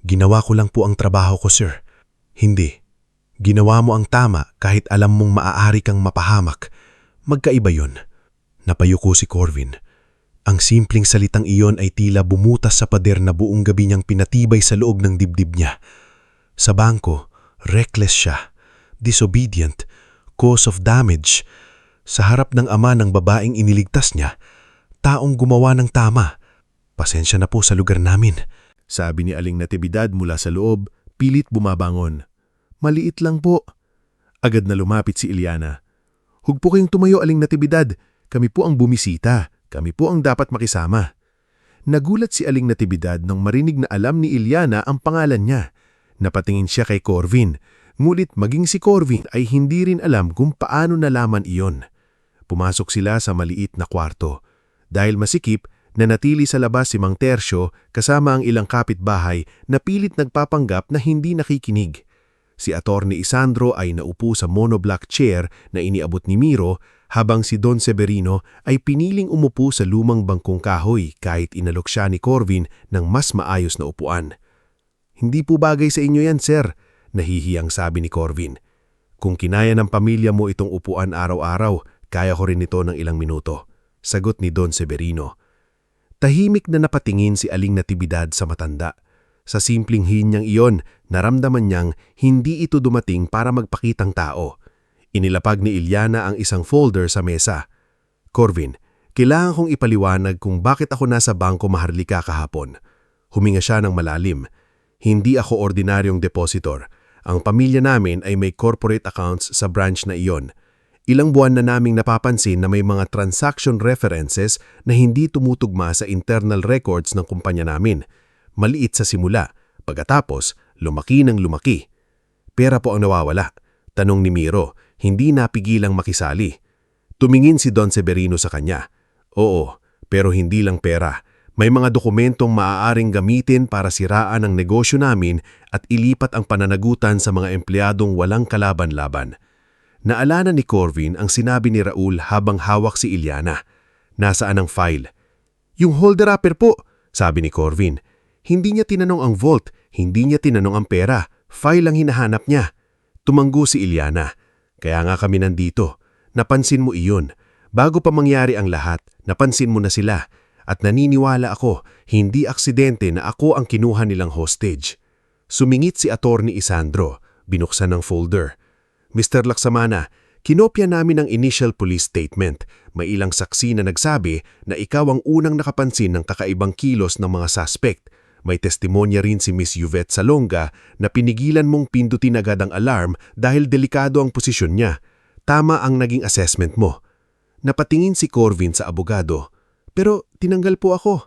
"Ginawa ko lang po ang trabaho ko, sir." "Hindi. Ginawa mo ang tama kahit alam mong maaari kang mapahamak. Magkaiba yun." Napayuko si Corvin. Ang simpleng salitang iyon ay tila bumutas sa pader na buong gabi niyang pinatibay sa loob ng dibdib niya. Sa bangko, reckless siya, disobedient, cause of damage. Sa harap ng ama ng babaeng iniligtas niya, taong gumawa ng tama. "Pasensya na po sa lugar namin," Sabi ni Aling Natividad mula sa loob, pilit bumabangon. "Maliit lang po." Agad na lumapit si Eliana. "Hug po kayong tumayo, Aling Natividad. Kami po ang bumisita. Kami po ang dapat makisama." Nagulat si Aling Natividad nang marinig na alam ni Eliana ang pangalan niya. Napatingin siya kay Corvin, ngulit maging si Corvin ay hindi rin alam kung paano nalaman iyon. Pumasok sila sa maliit na kwarto. Dahil masikip, nanatili sa labas si Mang Tercio kasama ang ilang kapitbahay na pilit nagpapanggap na hindi nakikinig. Si Attorney Isandro ay naupo sa monoblock chair na iniabot ni Miro, habang si Don Severino ay piniling umupo sa lumang bangkong kahoy kahit inalok siya ni Corvin ng mas maayos na upuan. "Hindi po bagay sa inyo yan, sir," nahihiyang sabi ni Corvin. "Kung kinaya ng pamilya mo itong upuan araw-araw, kaya ko rin ito ng ilang minuto," sagot ni Don Severino. Tahimik na napatingin si Aling Natividad sa matanda. Sa simpleng hinyang iyon, naramdaman niyang hindi ito dumating para magpakitang tao. Inilapag ni Eliana ang isang folder sa mesa. "Corvin, kailangan kong ipaliwanag kung bakit ako nasa Bangko Maharlika kahapon." Huminga siya ng malalim. "Hindi ako ordinaryong depositor. Ang pamilya namin ay may corporate accounts sa branch na iyon. Ilang buwan na naming napapansin na may mga transaction references na hindi tumutugma sa internal records ng kumpanya namin. Maliit sa simula, pagkatapos lumaki ng lumaki. Pera po ang nawawala." Tanong ni Miro, hindi napigilang makisali. Tumingin si Don Severino sa kanya. "Oo, pero hindi lang pera. May mga dokumentong maaaring gamitin para siraan ang negosyo namin at ilipat ang pananagutan sa mga empleyadong walang kalaban-laban." Naalala ni Corvin ang sinabi ni Raul habang hawak si Eliana. "Nasaan ang file?" "Yung holder upper po," sabi ni Corvin. Hindi niya tinanong ang vault, hindi niya tinanong ang pera. File ang hinahanap niya. Tumanggo si Eliana. "Kaya nga kami nandito. Napansin mo iyon. Bago pa mangyari ang lahat, napansin mo na sila. At naniniwala ako, hindi aksidente na ako ang kinuha nilang hostage." Sumingit si Attorney Isandro. Binuksan ang folder. "Mr. Laksamana, kinopya namin ang initial police statement. May ilang saksi na nagsabi na ikaw ang unang nakapansin ng kakaibang kilos ng mga suspect. May testimonya rin si Miss Yvette Salonga na pinigilan mong pindutin agad ang alarm dahil delikado ang posisyon niya. Tama ang naging assessment mo." Napatingin si Corvin sa abogado. "Pero tinanggal po ako."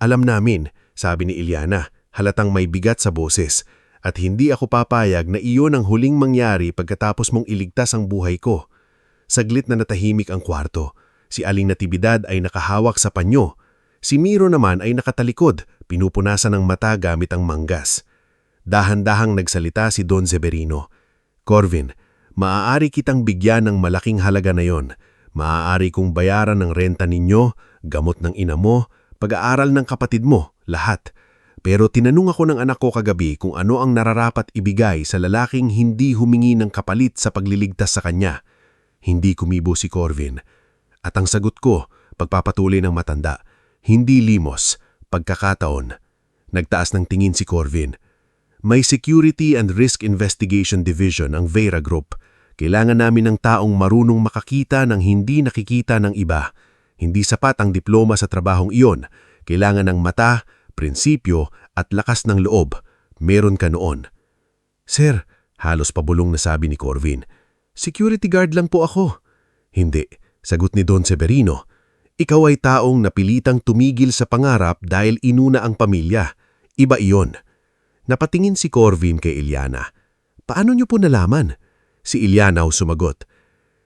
"Alam namin," sabi ni Eliana, halatang may bigat sa boses. "At hindi ako papayag na iyon ang huling mangyari pagkatapos mong iligtas ang buhay ko." Saglit na natahimik ang kwarto. Si Aling Natividad ay nakahawak sa panyo. Si Miro naman ay nakatalikod, pinupunasan ng mata gamit ang manggas. Dahan-dahang nagsalita si Don Severino. "Corvin, maaari kitang bigyan ng malaking halaga na yon. Maaari kong bayaran ng renta ninyo, gamot ng ina mo, pag-aaral ng kapatid mo, lahat. Pero tinanong ako ng anak ko kagabi kung ano ang nararapat ibigay sa lalaking hindi humingi ng kapalit sa pagliligtas sa kanya." Hindi kumibo si Corvin. At ang sagot ko, pagpapatuloy ng matanda, hindi limos, pagkakataon. Nagtaas ng tingin si Corvin. May Security and Risk Investigation Division ang Vera Group. Kailangan namin ng taong marunong makakita ng hindi nakikita ng iba. Hindi sapat ang diploma sa trabahong iyon. Kailangan ng mata, prinsipyo at lakas ng loob. Meron ka noon. Sir, halos pabulong na sabi ni Corvin. Security guard lang po ako. Hindi, sagot ni Don Severino. Ikaw ay taong napilitang tumigil sa pangarap dahil inuna ang pamilya. Iba iyon. Napatingin si Corvin kay Iliana. Paano niyo po nalaman? Si Iliana sumagot.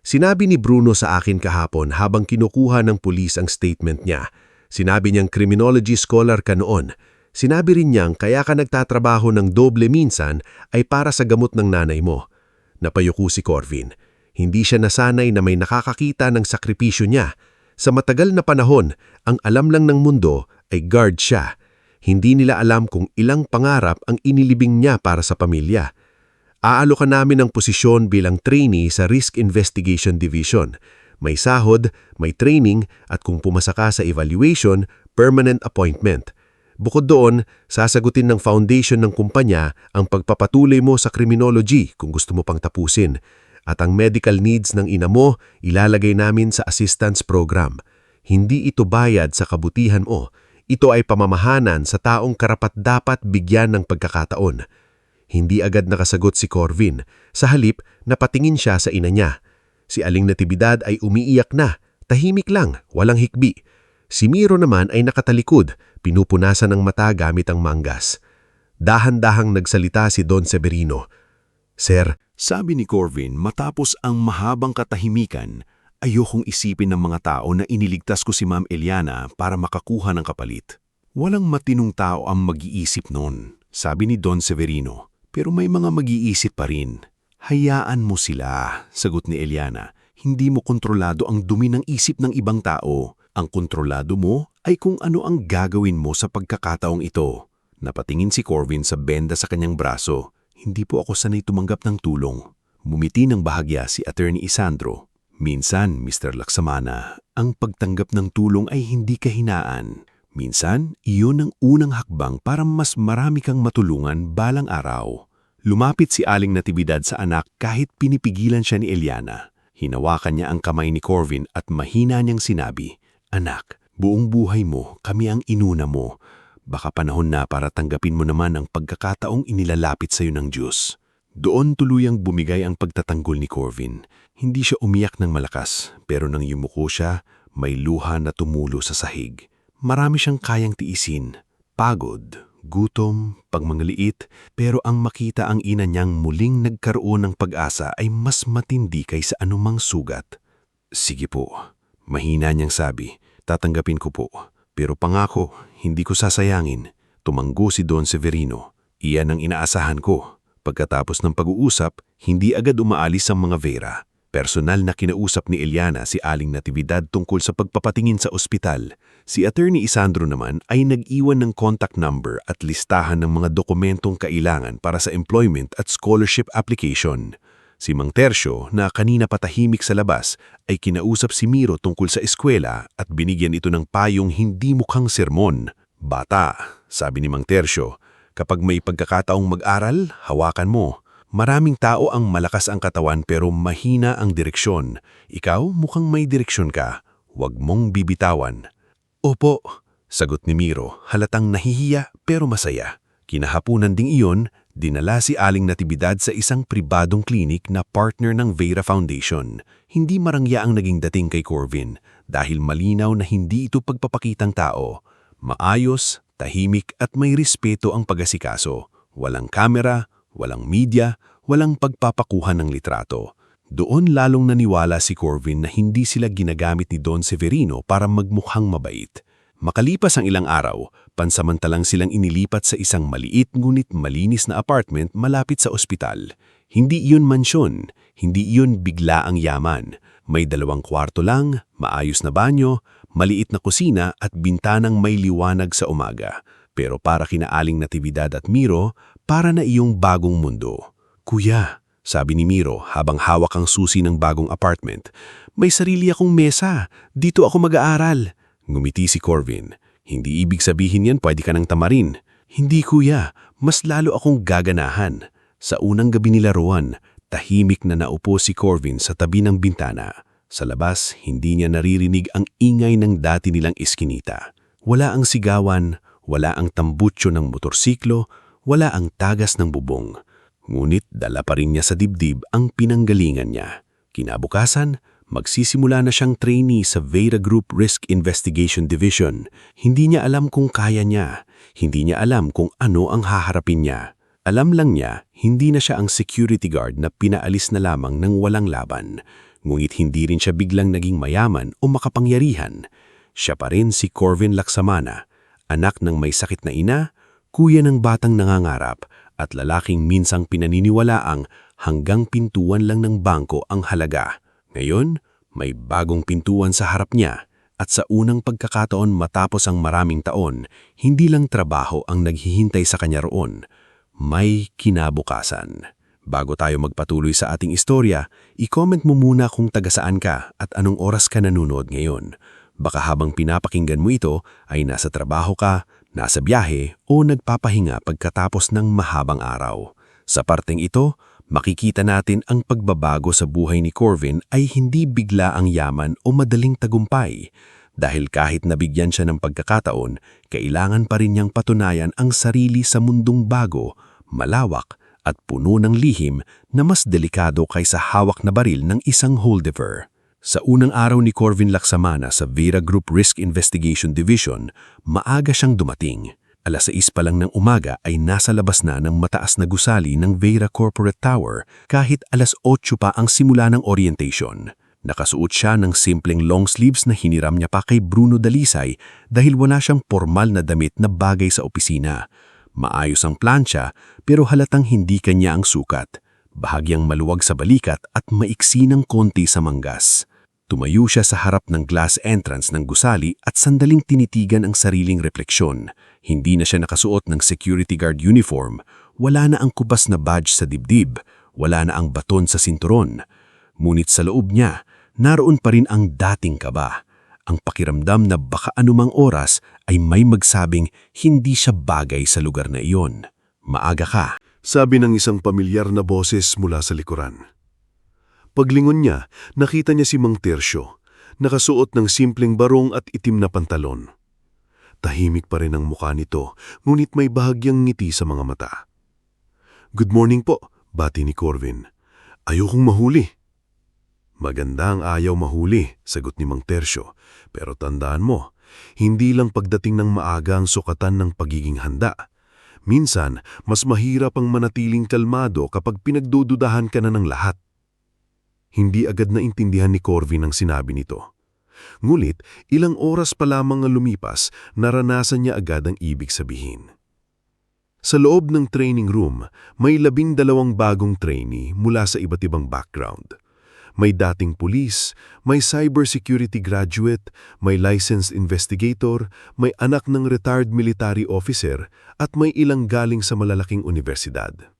Sinabi ni Bruno sa akin kahapon habang kinukuha ng pulis ang statement niya. Sinabi niyang criminology scholar ka noon. Sinabi rin niyang kaya ka nagtatrabaho ng doble minsan ay para sa gamot ng nanay mo. Napayuko si Corvin. Hindi siya nasanay na may nakakakita ng sakripisyo niya. Sa matagal na panahon, ang alam lang ng mundo ay guard siya. Hindi nila alam kung ilang pangarap ang inilibing niya para sa pamilya. Aalokan namin ng posisyon bilang trainee sa Risk Investigation Division. May sahod, may training at kung pumasa ka sa evaluation, permanent appointment. Bukod doon, sasagutin ng foundation ng kumpanya ang pagpapatuloy mo sa criminology kung gusto mo pang tapusin. At ang medical needs ng ina mo, ilalagay namin sa assistance program. Hindi ito bayad sa kabutihan mo. Ito ay pamamahanan sa taong karapat-dapat bigyan ng pagkakataon. Hindi agad nakasagot si Corvin. Sa halip, napatingin siya sa ina niya. Si Aling Natividad ay umiiyak na, tahimik lang, walang hikbi. Si Miro naman ay nakatalikod, pinupunasan ng mata gamit ang manggas. Dahan-dahang nagsalita si Don Severino. Sir, Sabi ni Corvin matapos ang mahabang katahimikan, ayokong isipin ng mga tao na iniligtas ko si Ma'am Eliana para makakuha ng kapalit. Walang matinong tao ang mag-iisip noon, sabi ni Don Severino. Pero may mga mag-iisip pa rin. Hayaan mo sila, sagot ni Eliana. Hindi mo kontrolado ang dumi ng isip ng ibang tao. Ang kontrolado mo ay kung ano ang gagawin mo sa pagkakataong ito. Napatingin si Corvin sa benda sa kanyang braso. Hindi po ako sanay tumanggap ng tulong. Mumiti ng bahagya si Attorney Isandro. Minsan, Mr. Laksamana, ang pagtanggap ng tulong ay hindi kahinaan. Minsan, iyon ang unang hakbang para mas marami kang matulungan balang araw. Lumapit si Aling Natividad sa anak kahit pinipigilan siya ni Eliana. Hinawakan niya ang kamay ni Corvin at mahina niyang sinabi, Anak, buong buhay mo, kami ang inuna mo. Baka panahon na para tanggapin mo naman ang pagkakataong inilalapit sa iyo ng Diyos. Doon tuluyang bumigay ang pagtatanggol ni Corvin. Hindi siya umiyak ng malakas, pero nang yumuko siya, may luha na tumulo sa sahig. Marami siyang kayang tiisin, pagod, gutom, pagmangaliit, pero ang makita ang ina niyang muling nagkaroon ng pag-asa ay mas matindi kaysa anumang sugat. Sige po, mahina niyang sabi, tatanggapin ko po. Pero pangako, hindi ko sasayangin. Tumanggo si Don Severino. Iyan ang inaasahan ko. Pagkatapos ng pag-uusap, hindi agad umaalis ang mga Vera. Personal na kinausap ni Eliana si Aling Natividad tungkol sa pagpapatingin sa ospital. Si Attorney Isandro naman ay nag-iwan ng contact number at listahan ng mga dokumentong kailangan para sa employment at scholarship application. Si Mang Tercio, na kanina patahimik sa labas, ay kinausap si Miro tungkol sa eskwela at binigyan ito ng payong hindi mukhang sermon. Bata, sabi ni Mang Tercio, kapag may pagkakataong mag-aral, hawakan mo. Maraming tao ang malakas ang katawan pero mahina ang direksyon. Ikaw mukhang may direksyon ka. Huwag mong bibitawan. Opo, sagot ni Miro, halatang nahihiya pero masaya. Kinahapunan ding iyon, dinala si Aling Natividad sa isang pribadong klinik na partner ng Vera Foundation. Hindi marangya ang naging dating kay Corvin dahil malinaw na hindi ito pagpapakitang tao. Maayos, tahimik at may respeto ang pag-asikaso. Walang kamera, walang media, walang pagpapakuha ng litrato. Doon lalong naniwala si Corvin na hindi sila ginagamit ni Don Severino para magmukhang mabait. Makalipas ang ilang araw, pansamantalang silang inilipat sa isang maliit ngunit malinis na apartment malapit sa ospital. Hindi iyon mansyon, hindi iyon bigla ang yaman. May 2 kwarto lang, maayos na banyo, maliit na kusina at bintanang may liwanag sa umaga. Pero para kina Aling Natividad at Miro, para na iyong bagong mundo. Kuya, sabi ni Miro habang hawak ang susi ng bagong apartment. May sarili akong mesa. Dito ako mag-aaral. Ngumiti si Corvin. Hindi ibig sabihin yan pwede ka nang tamarin. Hindi kuya, mas lalo akong gaganahan. Sa unang gabi nila roon, tahimik na naupo si Corvin sa tabi ng bintana. Sa labas, hindi niya naririnig ang ingay ng dati nilang iskinita. Wala ang sigawan, wala ang tambutso ng motorsiklo, wala ang tagas ng bubong. Ngunit dala pa rin niya sa dibdib ang pinanggalingan niya. Kinabukasan, magsisimula na siyang trainee sa Vera Group Risk Investigation Division. Hindi niya alam kung kaya niya. Hindi niya alam kung ano ang haharapin niya. Alam lang niya, hindi na siya ang security guard na pinaalis na lamang ng walang laban. Ngunit hindi rin siya biglang naging mayaman o makapangyarihan. Siya pa rin si Corvin Laksamana, anak ng may sakit na ina, kuya ng batang nangangarap, at lalaking minsang pinaniniwalaang hanggang pintuan lang ng bangko ang halaga. Ngayon, may bagong pintuan sa harap niya, at sa unang pagkakataon matapos ang maraming taon, hindi lang trabaho ang naghihintay sa kanya roon, may kinabukasan. Bago tayo magpatuloy sa ating istorya, i-comment mo muna kung taga-saan ka at anong oras ka nanonood ngayon. Baka habang pinapakinggan mo ito ay nasa trabaho ka, nasa biyahe o nagpapahinga pagkatapos ng mahabang araw. Sa parteng ito, makikita natin ang pagbabago sa buhay ni Corvin ay hindi bigla ang yaman o madaling tagumpay. Dahil kahit nabigyan siya ng pagkakataon, kailangan pa rin niyang patunayan ang sarili sa mundong bago, malawak, at puno ng lihim na mas delikado kaysa hawak na baril ng isang holdiver. Sa unang araw ni Corvin Laksamana sa Vera Group Risk Investigation Division, maaga siyang dumating. 6:00 pa lang ng umaga ay nasa labas na ng mataas na gusali ng Vera Corporate Tower kahit 8:00 pa ang simula ng orientation. Nakasuot siya ng simpleng long sleeves na hiniram niya pa kay Bruno Dalisay dahil wala siyang formal na damit na bagay sa opisina. Maayos ang plancha pero halatang hindi kanya ang sukat. Bahagyang maluwag sa balikat at maiksi ng konti sa manggas. Tumayo siya sa harap ng glass entrance ng gusali at sandaling tinitigan ang sariling refleksyon. Hindi na siya nakasuot ng security guard uniform, wala na ang kubas na badge sa dibdib, wala na ang baton sa sinturon. Ngunit sa loob niya, naroon pa rin ang dating kaba. Ang pakiramdam na baka anumang oras ay may magsabing hindi siya bagay sa lugar na iyon. Maaga ka. Sabi ng isang pamilyar na boses mula sa likuran. Paglingon niya, nakita niya si Mang Tercio, nakasuot ng simpleng barong at itim na pantalon. Tahimik pa rin ang mukha nito, ngunit may bahagyang ngiti sa mga mata. "Good morning po," bati ni Corvin. "Ayokong mahuli." "Maganda ang ayaw mahuli," sagot ni Mang Tercio. "Pero tandaan mo, hindi lang pagdating ng maaga ang sukatan ng pagiging handa. Minsan, mas mahirap ang manatiling kalmado kapag pinagdududahan ka na ng lahat." Hindi agad naintindihan ni Corvin ang sinabi nito. Ngunit, ilang oras pa lamang ang lumipas, naranasan niya agad ang ibig sabihin. Sa loob ng training room, may 12 bagong trainee mula sa iba't ibang background. May dating pulis, may cybersecurity graduate, may licensed investigator, may anak ng retired military officer, at may ilang galing sa malalaking universidad.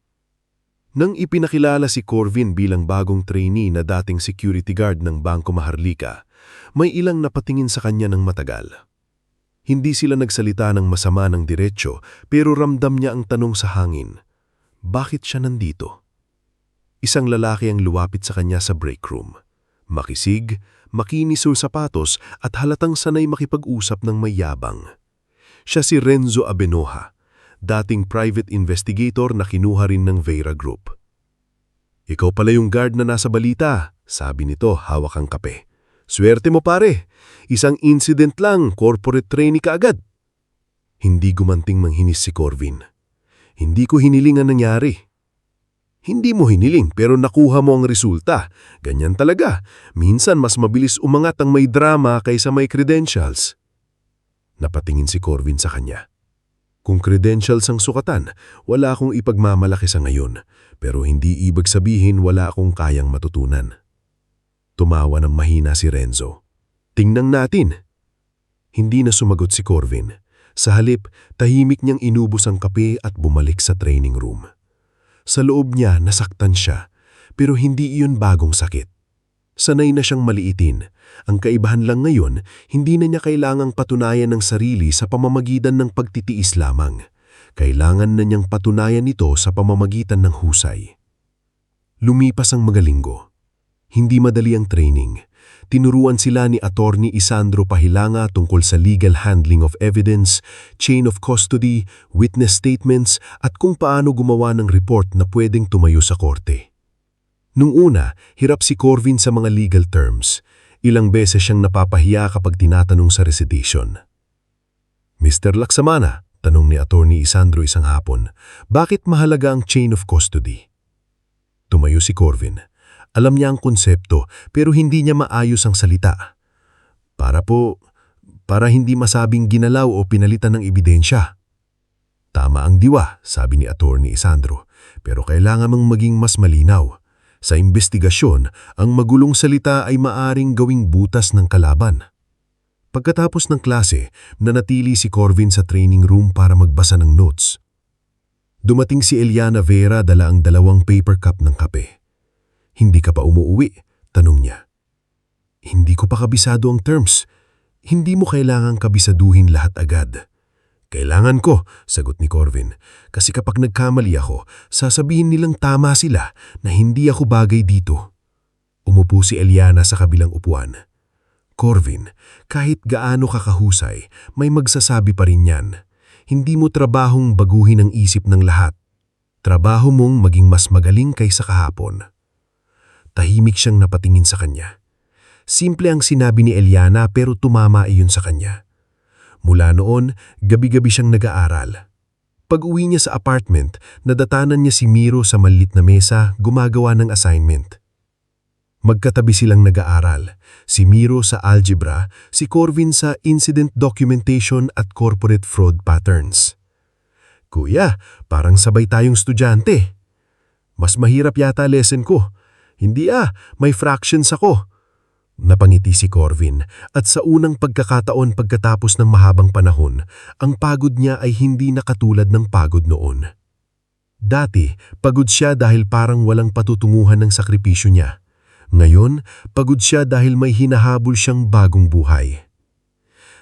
Nang ipinakilala si Corvin bilang bagong trainee na dating security guard ng Bangko Maharlika, may ilang napatingin sa kanya ng matagal. Hindi sila nagsalita ng masama ng diretsyo, pero ramdam niya ang tanong sa hangin. Bakit siya nandito? Isang lalaki ang luwapit sa kanya sa break room. Makisig, makinis sa sapatos at halatang sanay makipag-usap ng may yabang. Siya si Renzo Abenoja, dating private investigator na kinuha rin ng Vera Group. "Ikaw pala yung guard na nasa balita," sabi nito hawak ang kape. "Swerte mo pare, isang incident lang, corporate trainee ka agad." Hindi gumanting manghinis si Corvin. "Hindi ko hiniling ang nangyari." "Hindi mo hiniling pero nakuha mo ang resulta. Ganyan talaga. Minsan mas mabilis umangat ang may drama kaysa may credentials." Napatingin si Corvin sa kanya. "Kung credentials ang sukatan, wala akong ipagmamalaki sa ngayon, pero hindi ibig sabihin wala akong kayang matutunan." Tumawa ng mahina si Renzo. "Tingnan natin." Hindi na sumagot si Corvin. Sa halip, tahimik niyang inubos ang kape at bumalik sa training room. Sa loob niya, nasaktan siya, pero hindi iyon bagong sakit. Sanay na siyang maliitin. Ang kaibahan lang ngayon, hindi na niya kailangang patunayan ng sarili sa pamamagitan ng pagtitiis lamang. Kailangan na niyang patunayan ito sa pamamagitan ng husay. Lumipas ang mga linggo. Hindi madali ang training. Tinuruan sila ni Attorney Isandro Pahilanga tungkol sa legal handling of evidence, chain of custody, witness statements at kung paano gumawa ng report na pwedeng tumayo sa korte. Nung una, hirap si Corvin sa mga legal terms. Ilang beses siyang napapahiya kapag tinatanong sa recitation. Mr. Laksamana, tanong ni Attorney Isandro isang hapon, bakit mahalaga ang chain of custody? Tumayo si Corvin. Alam niya ang konsepto pero hindi niya maayos ang salita. Para hindi masabing ginalaw o pinalitan ng ebidensya. Tama ang diwa, sabi ni Attorney Isandro, pero kailangan mong maging mas malinaw. Sa investigasyon, ang magulong salita ay maaring gawing butas ng kalaban. Pagkatapos ng klase, nanatili si Corvin sa training room para magbasa ng notes. Dumating si Eliana Vera dala ang 2 paper cup ng kape. Hindi ka pa umuuwi? Tanong niya. Hindi ko pa kabisado ang terms. Hindi mo kailangang kabisaduhin lahat agad. Kailangan ko, sagot ni Corvin, kasi kapag nagkamali ako, sasabihin nilang tama sila na hindi ako bagay dito. Umupo si Eliana sa kabilang upuan. Corvin, kahit gaano ka kahusay, may magsasabi pa rin yan. Hindi mo trabahong baguhin ang isip ng lahat. Trabaho mong maging mas magaling kaysa kahapon. Tahimik siyang napatingin sa kanya. Simple ang sinabi ni Eliana pero tumama iyon sa kanya. Mula noon, gabi-gabi siyang nag-aaral. Pag-uwi niya sa apartment, nadatanan niya si Miro sa maliit na mesa gumagawa ng assignment. Magkatabi silang nag-aaral, si Miro sa algebra, si Corvin sa incident documentation at corporate fraud patterns. Kuya, parang sabay tayong estudyante. Mas mahirap yata lesson ko. Hindi may fractions ako. Napangiti si Corvin at sa unang pagkakataon pagkatapos ng mahabang panahon, ang pagod niya ay hindi na katulad ng pagod noon. Dati, pagod siya dahil parang walang patutunguhan ng sakripisyo niya. Ngayon, pagod siya dahil may hinahabol siyang bagong buhay.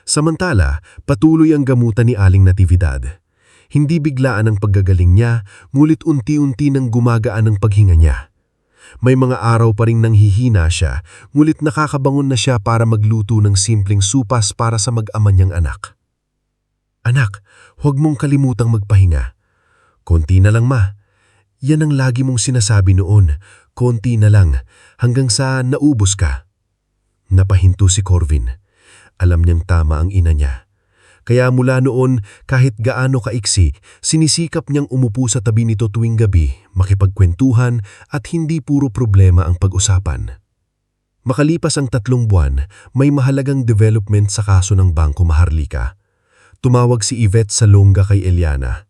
Samantala, patuloy ang gamutan ni Aling Natividad. Hindi biglaan ang paggagaling niya, ngulit unti-unti nang gumagaan ang paghinga niya. May mga araw pa ring nanghihina siya, ngulit nakakabangon na siya para magluto ng simpleng supas para sa mag-ama niyang anak. Anak, huwag mong kalimutang magpahinga. Konti na lang ma. Yan ang lagi mong sinasabi noon, konti na lang, hanggang sa naubos ka. Napahinto si Corvin. Alam niyang tama ang ina niya. Kaya mula noon, kahit gaano kaiksi, sinisikap niyang umupo sa tabi nito tuwing gabi, makipagkwentuhan at hindi puro problema ang pag-usapan. Makalipas ang 3 buwan, may mahalagang development sa kaso ng Bangko Maharlika. Tumawag si Yvette Salonga kay Eliana.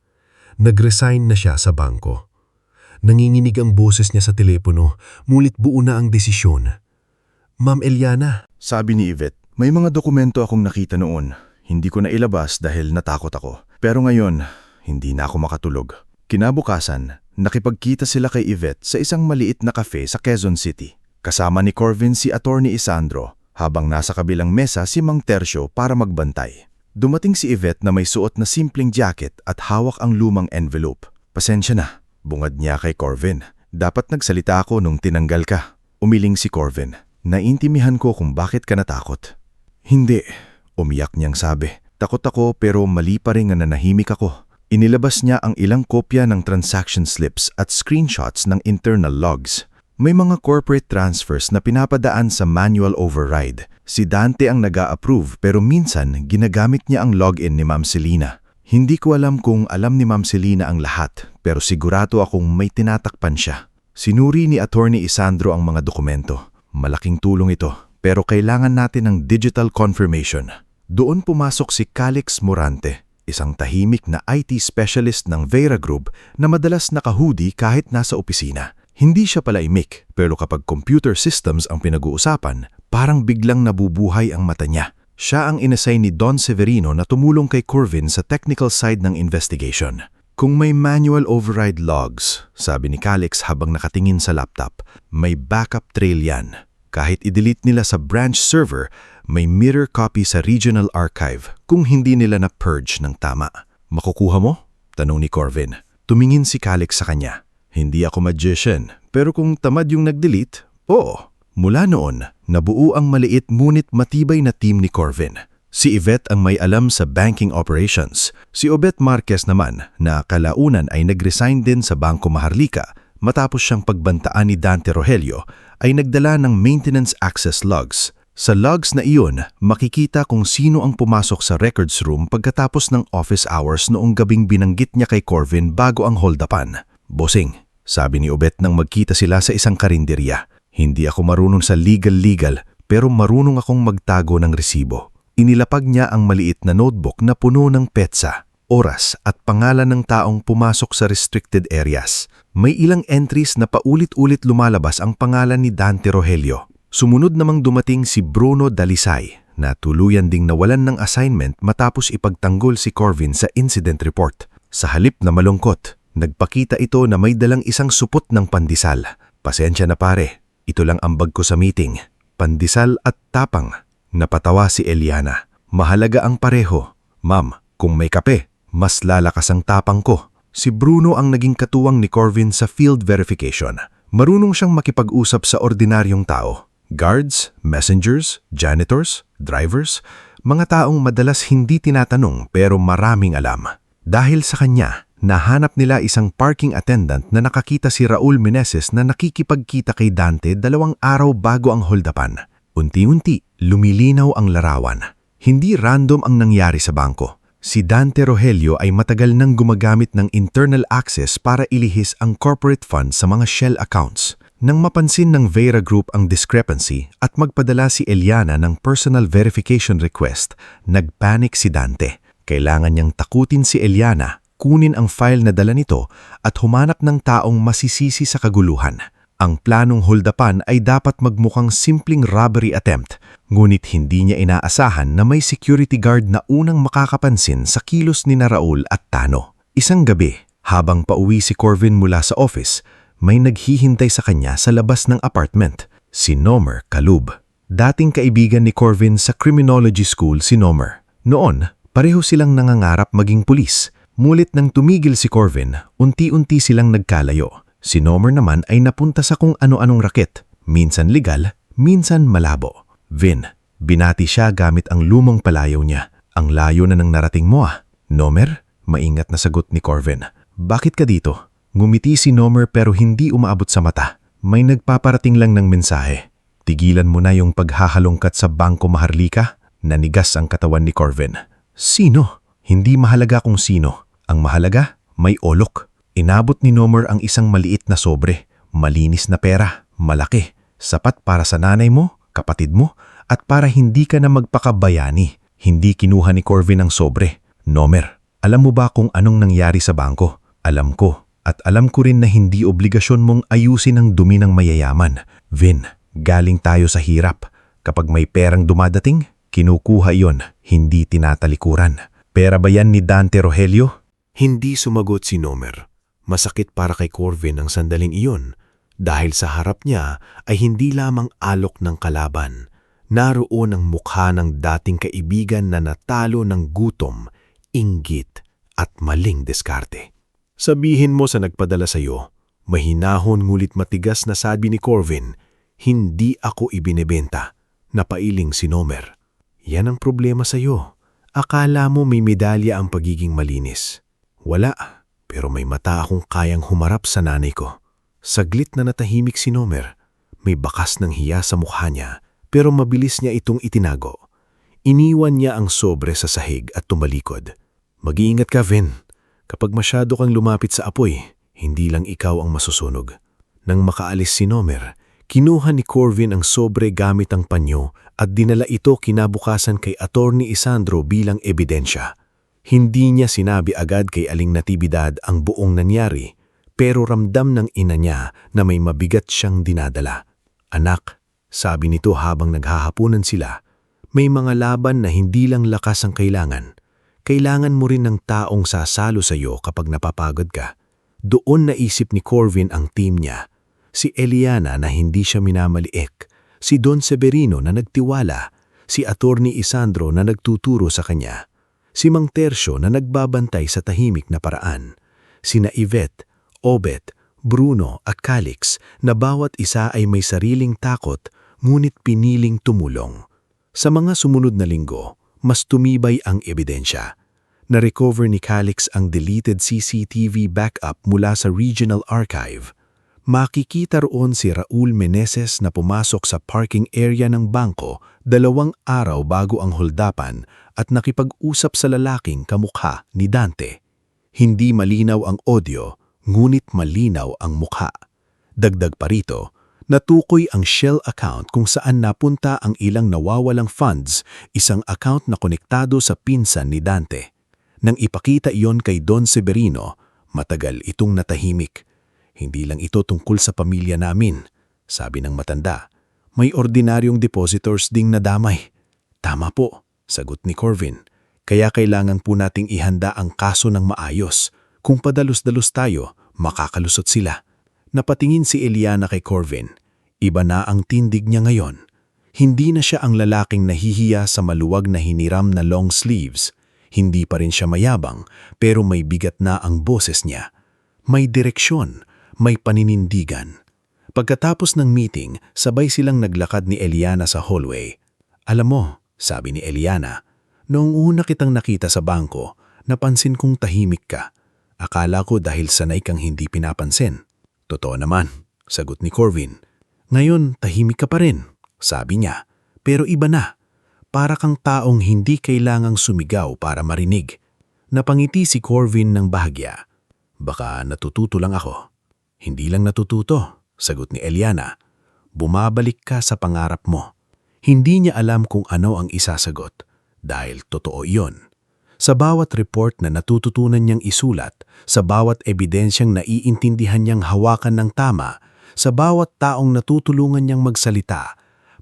Nag-resign na siya sa bangko. Nanginginig ang boses niya sa telepono, ngunit buo na ang desisyon. Ma'am Eliana, Sabi ni Yvette, may mga dokumento akong nakita noon. Hindi ko na ilabas dahil natakot ako. Pero ngayon, hindi na ako makatulog. Kinabukasan, nakipagkita sila kay Yvette sa isang maliit na cafe sa Quezon City. Kasama ni Corvin si Attorney Isandro, habang nasa kabilang mesa si Mang Tercio para magbantay. Dumating si Yvette na may suot na simpleng jacket at hawak ang lumang envelope. Pasensya na, bungad niya kay Corvin. Dapat nagsalita ako nung tinanggal ka. Umiling si Corvin. Naintindihan ko kung bakit ka natakot. Hindi. Umiyak niyang sabi. Takot ako pero mali pa rin na nanahimik ako. Inilabas niya ang ilang kopya ng transaction slips at screenshots ng internal logs. May mga corporate transfers na pinapadaan sa manual override. Si Dante ang nag-a-approve pero minsan ginagamit niya ang login ni Ma'am Selina. Hindi ko alam kung alam ni Ma'am Selina ang lahat pero sigurado akong may tinatakpan siya. Sinuri ni Attorney Isandro ang mga dokumento. Malaking tulong ito pero kailangan natin ng digital confirmation. Doon pumasok si Calix Morante, isang tahimik na IT specialist ng Vera Group na madalas naka-hoodie kahit nasa opisina. Hindi siya palaimik, pero kapag computer systems ang pinag-uusapan, parang biglang nabubuhay ang mata niya. Siya ang inassign ni Don Severino na tumulong kay Corvin sa technical side ng investigation. Kung may manual override logs, sabi ni Calix habang nakatingin sa laptop, may backup trail yan. Kahit i-delete nila sa branch server, may mirror copy sa regional archive kung hindi nila na-purge ng tama. Makukuha mo? Tanong ni Corvin. Tumingin si Calix sa kanya. Hindi ako magician, pero kung tamad yung nag-delete, oo. Mula noon, nabuo ang maliit ngunit matibay na team ni Corvin. Si Yvette ang may alam sa banking operations. Si Obet Marquez naman na kalaunan ay nag-resign din sa Bangko Maharlika matapos siyang pagbantaan ni Dante Rogelio ay nagdala ng maintenance access logs. Sa logs na iyon, makikita kung sino ang pumasok sa records room pagkatapos ng office hours noong gabing binanggit niya kay Corvin bago ang holdapan. Bossing, sabi ni Obet nang magkita sila sa isang karinderya. Hindi ako marunong sa legal pero marunong akong magtago ng resibo. Inilapag niya ang maliit na notebook na puno ng petsa, oras at pangalan ng taong pumasok sa restricted areas. May ilang entries na paulit-ulit lumalabas ang pangalan ni Dante Rogelio. Sumunod namang dumating si Bruno Dalisay na tuluyan ding nawalan ng assignment matapos ipagtanggol si Corvin sa incident report. Sa halip na malungkot, nagpakita ito na may dalang isang supot ng pandesal. Pasensya na pare, ito lang ambag ko sa meeting. Pandesal at tapang. Napatawa si Eliana. Mahalaga ang pareho. Ma'am, kung may kape, mas lalakas ang tapang ko. Si Bruno ang naging katuwang ni Corvin sa field verification. Marunong siyang makipag-usap sa ordinaryong tao. Guards, messengers, janitors, drivers, mga taong madalas hindi tinatanong pero maraming alam. Dahil sa kanya, nahanap nila isang parking attendant na nakakita si Raul Meneses na nakikipagkita kay Dante 2 araw bago ang holdapan. Unti-unti, lumilinaw ang larawan. Hindi random ang nangyari sa bangko. Si Dante Rogelio ay matagal nang gumagamit ng internal access para ilihis ang corporate funds sa mga shell accounts. Nang mapansin ng Vera Group ang discrepancy at magpadala si Eliana ng personal verification request, nagpanic si Dante. Kailangan niyang takutin si Eliana, kunin ang file na dala nito at humanap ng taong masisisi sa kaguluhan. Ang planong holdapan ay dapat magmukhang simpleng robbery attempt, ngunit hindi niya inaasahan na may security guard na unang makakapansin sa kilos ni Raul at Tano. Isang gabi, habang pauwi si Corvin mula sa office, may naghihintay sa kanya sa labas ng apartment, si Nomer Kalub. Dating kaibigan ni Corvin sa criminology school si Nomer. Noon, pareho silang nangangarap maging pulis. Mulit nang tumigil si Corvin, unti-unti silang nagkalayo. Si Nomer naman ay napunta sa kung ano-anong raket, minsan legal, minsan malabo. Vin, binati siya gamit ang lumang palayaw niya. Ang layo na nang narating mo ah. Nomer, maingat na sagot ni Corvin. Bakit ka dito? Ngumiti si Nomer pero hindi umaabot sa mata. May nagpaparating lang ng mensahe. Tigilan mo na yung paghahalongkat sa Bangko Maharlika? Nanigas ang katawan ni Corvin. Sino? Hindi mahalaga kung sino. Ang mahalaga, may olok. Inabot ni Nomer ang isang maliit na sobre, malinis na pera, malaki, sapat para sa nanay mo, kapatid mo, at para hindi ka na magpakabayani. Hindi kinuha ni Corvin ang sobre. Nomer, alam mo ba kung anong nangyari sa bangko? Alam ko, at alam ko rin na hindi obligasyon mong ayusin ang dumi ng mayayaman. Vin, galing tayo sa hirap. Kapag may perang dumadating, kinukuha iyon, hindi tinatalikuran. Pera ba yan ni Dante Rogelio? Hindi sumagot si Nomer. Masakit para kay Corvin ang sandaling iyon dahil sa harap niya ay hindi lamang alok ng kalaban. Naroon ang mukha ng dating kaibigan na natalo ng gutom, inggit at maling diskarte. Sabihin mo sa nagpadala sa iyo, mahinahon ngulit matigas na sabi ni Corvin, hindi ako ibinebenta. Napailing si Nomer. Yan ang problema sa iyo. Akala mo may medalya ang pagiging malinis. Wala. Pero may mata akong kayang humarap sa nanay ko. Saglit na natahimik si Nomer. May bakas ng hiya sa mukha niya, pero mabilis niya itong itinago. Iniwan niya ang sobre sa sahig at tumalikod. Mag-iingat ka, Vin. Kapag masyado kang lumapit sa apoy, hindi lang ikaw ang masusunog. Nang makaalis si Nomer, kinuha ni Corvin ang sobre gamit ang panyo at dinala ito kinabukasan kay Attorney Isandro bilang ebidensya. Hindi niya sinabi agad kay Aling Natividad ang buong nangyari, pero ramdam ng ina niya na may mabigat siyang dinadala. Anak, sabi nito habang naghahapunan sila, may mga laban na hindi lang lakas ang kailangan. Kailangan mo rin ng taong sasalo sa iyo kapag napapagod ka. Doon naisip ni Corvin ang team niya. Si Eliana na hindi siya minamaliik, si Don Severino na nagtiwala, si Attorney Isandro na nagtuturo sa kanya, si Mang Tercio na nagbabantay sa tahimik na paraan, sina Yvette, Obet, Bruno at Calix na bawat isa ay may sariling takot ngunit piniling tumulong. Sa mga sumunod na linggo, mas tumibay ang ebidensya. Na-recover ni Calix ang deleted CCTV backup mula sa Regional Archive. Makikita roon si Raul Meneses na pumasok sa parking area ng bangko 2 araw bago ang holdapan at nakipag-usap sa lalaking kamukha ni Dante. Hindi malinaw ang audio, ngunit malinaw ang mukha. Dagdag pa rito, natukoy ang Shell account kung saan napunta ang ilang nawawalang funds, isang account na konektado sa pinsan ni Dante. Nang ipakita iyon kay Don Severino, matagal itong natahimik. Hindi lang ito tungkol sa pamilya namin, sabi ng matanda. May ordinaryong depositors ding nadamay. Tama po, sagot ni Corvin. Kaya kailangan po nating ihanda ang kaso ng maayos. Kung padalos-dalos tayo, makakalusot sila. Napatingin si Eliana kay Corvin. Iba na ang tindig niya ngayon. Hindi na siya ang lalaking nahihiya sa maluwag na hiniram na long sleeves. Hindi pa rin siya mayabang, pero may bigat na ang boses niya. May direksyon, may paninindigan. Pagkatapos ng meeting, sabay silang naglakad ni Eliana sa hallway. Alam mo, sabi ni Eliana, noong una kitang nakita sa bangko, napansin kong tahimik ka. Akala ko dahil sanay kang hindi pinapansin. Totoo naman, sagot ni Corvin. Ngayon, tahimik ka pa rin, sabi niya. Pero iba na. Para kang taong hindi kailangang sumigaw para marinig. Napangiti si Corvin ng bahagya. Baka natututo lang ako. Hindi lang natututo, sagot ni Eliana. Bumabalik ka sa pangarap mo. Hindi niya alam kung ano ang isasagot, dahil totoo iyon. Sa bawat report na natututunan niyang isulat, sa bawat ebidensyang naiintindihan niyang hawakan ng tama, sa bawat taong natutulungan niyang magsalita,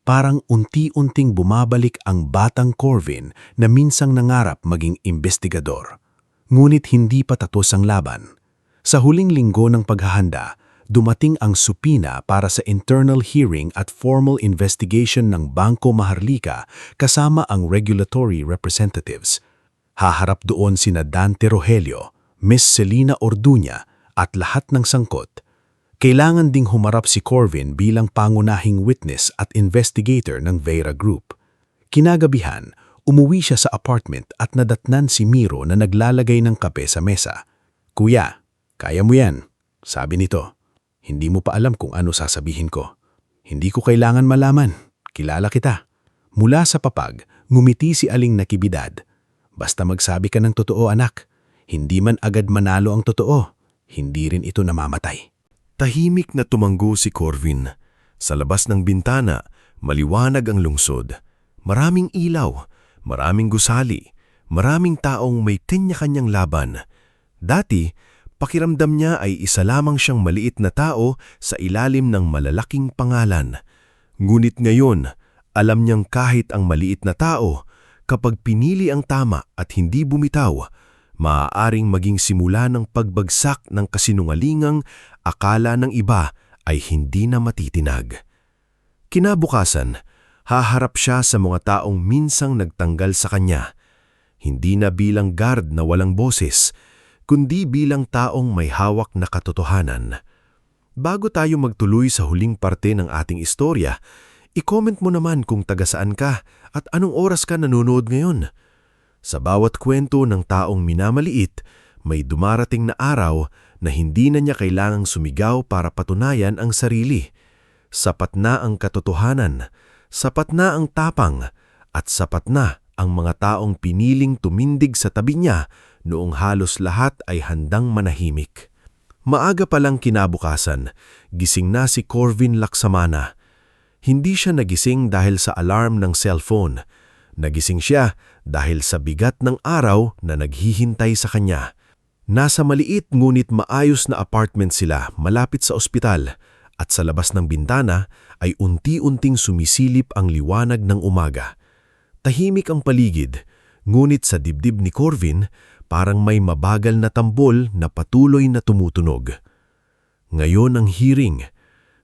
parang unti-unting bumabalik ang batang Corvin na minsang nangarap maging investigador. Ngunit hindi pa tapos ang laban. Sa huling linggo ng paghahanda, dumating ang supina para sa internal hearing at formal investigation ng Bangko Maharlika kasama ang regulatory representatives. Haharap doon sina Dante Rogelio, Miss Selina Orduña at lahat ng sangkot. Kailangan ding humarap si Corvin bilang pangunahing witness at investigator ng Vera Group. Kinagabihan, umuwi siya sa apartment at nadatnan si Miro na naglalagay ng kape sa mesa. Kuya, kaya mo yan, sabi nito. Hindi mo pa alam kung ano sasabihin ko. Hindi ko kailangan malaman. Kilala kita. Mula sa papag, ngumiti si Aling Nakibidad. Basta magsabi ka ng totoo, anak. Hindi man agad manalo ang totoo. Hindi rin ito namamatay. Tahimik na tumanggo si Corvin. Sa labas ng bintana, maliwanag ang lungsod. Maraming ilaw, maraming gusali, maraming taong may kanya-kanyang laban. Dati, pakiramdam niya ay isa lamang siyang maliit na tao sa ilalim ng malalaking pangalan. Ngunit ngayon, alam niyang kahit ang maliit na tao, kapag pinili ang tama at hindi bumitaw, maaaring maging simula ng pagbagsak ng kasinungalingang akala ng iba ay hindi na matitinag. Kinabukasan, haharap siya sa mga taong minsang nagtanggal sa kanya. Hindi na bilang guard na walang boses, kundi bilang taong may hawak na katotohanan. Bago tayo magtuloy sa huling parte ng ating istorya, i-comment mo naman kung taga saan ka at anong oras ka nanonood ngayon. Sa bawat kwento ng taong minamaliit, may dumarating na araw na hindi na niya kailangang sumigaw para patunayan ang sarili. Sapat na ang katotohanan, sapat na ang tapang, at sapat na ang mga taong piniling tumindig sa tabi niya noong halos lahat ay handang manahimik. Maaga pa lang kinabukasan, gising na si Corvin Laksamana. Hindi siya nagising dahil sa alarm ng cellphone. Nagising siya dahil sa bigat ng araw na naghihintay sa kanya. Nasa maliit ngunit maayos na apartment sila malapit sa ospital at sa labas ng bintana ay unti-unting sumisilip ang liwanag ng umaga. Tahimik ang paligid, Ngunit sa dibdib ni Corvin, parang may mabagal na tambol na patuloy na tumutunog. Ngayon ang hearing.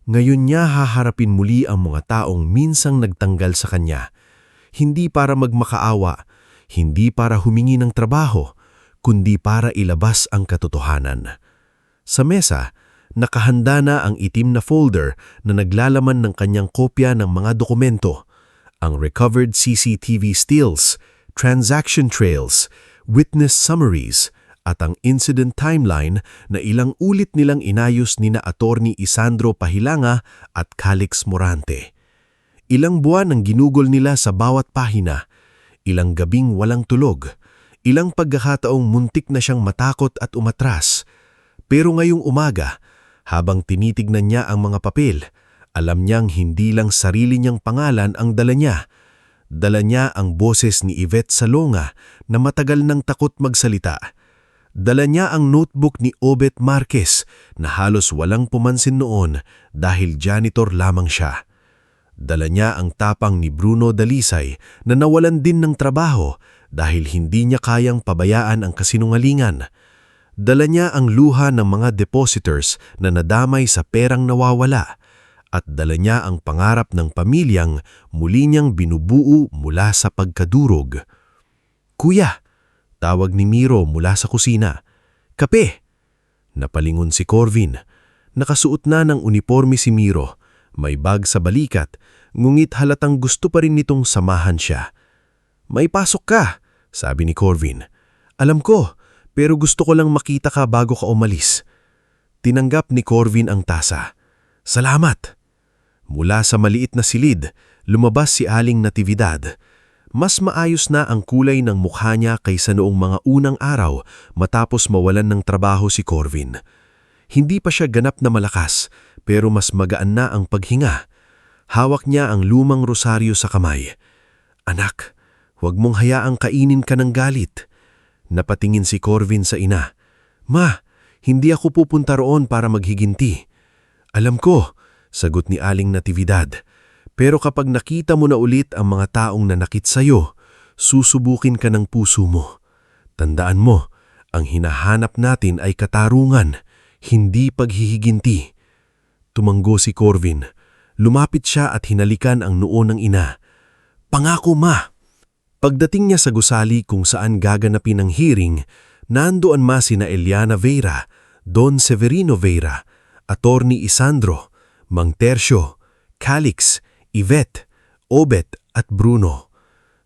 Ngayon niya haharapin muli ang mga taong minsang nagtanggal sa kanya. Hindi para magmakaawa, hindi para humingi ng trabaho, kundi para ilabas ang katotohanan. Sa mesa, nakahanda na ang itim na folder na naglalaman ng kanyang kopya ng mga dokumento, ang recovered CCTV stills, transaction trails, witness summaries, at ang incident timeline na ilang ulit nilang inayos nina Attorney Isandro Pahilanga at Calix Morante. Ilang buwan ang ginugol nila sa bawat pahina, ilang gabing walang tulog, ilang pagkakataong muntik na siyang matakot at umatras. Pero ngayong umaga, habang tinitignan niya ang mga papel, alam niyang hindi lang sarili niyang pangalan ang dala niya. Dala niya ang boses ni Yvette Salonga na matagal nang takot magsalita. Dala niya ang notebook ni Obet Marquez na halos walang pumansin noon dahil janitor lamang siya. Dala niya ang tapang ni Bruno Dalisay na nawalan din ng trabaho dahil hindi niya kayang pabayaan ang kasinungalingan. Dala niya ang luha ng mga depositors na nadamay sa perang nawawala. At dala niya ang pangarap ng pamilyang muli niyang binubuo mula sa pagkadurog. "Kuya," tawag ni Miro mula sa kusina. "Kape!" Napalingon si Corvin. Nakasuot na ng uniforme si Miro. May bag sa balikat, ngunit halatang gusto pa rin nitong samahan siya. "May pasok ka," sabi ni Corvin. "Alam ko, pero gusto ko lang makita ka bago ka umalis." Tinanggap ni Corvin ang tasa. "Salamat." Mula sa maliit na silid, lumabas si Aling Natividad. Mas maayos na ang kulay ng mukha niya kaysa noong mga unang araw matapos mawalan ng trabaho si Corvin. Hindi pa siya ganap na malakas, pero mas magaan na ang paghinga. Hawak niya ang lumang rosaryo sa kamay. "Anak, huwag mong hayaang kainin ka ng galit." Napatingin si Corvin sa ina. "Ma, hindi ako pupunta roon para maghiginti." "Alam ko," sagot ni Aling Natividad. "Pero kapag nakita mo na ulit ang mga taong nanakit sa'yo, susubukin ka ng puso mo. Tandaan mo, ang hinahanap natin ay katarungan, hindi paghihiginti." Tumanggo si Corvin. Lumapit siya at hinalikan ang noo ng ina. "Pangako, Ma." Pagdating niya sa gusali kung saan gaganapin ang hearing, nandoon sina Eliana Veira, Don Severino Veira, Attorney Isandro, Mang Tercio, Calix, Yvette, Obet at Bruno.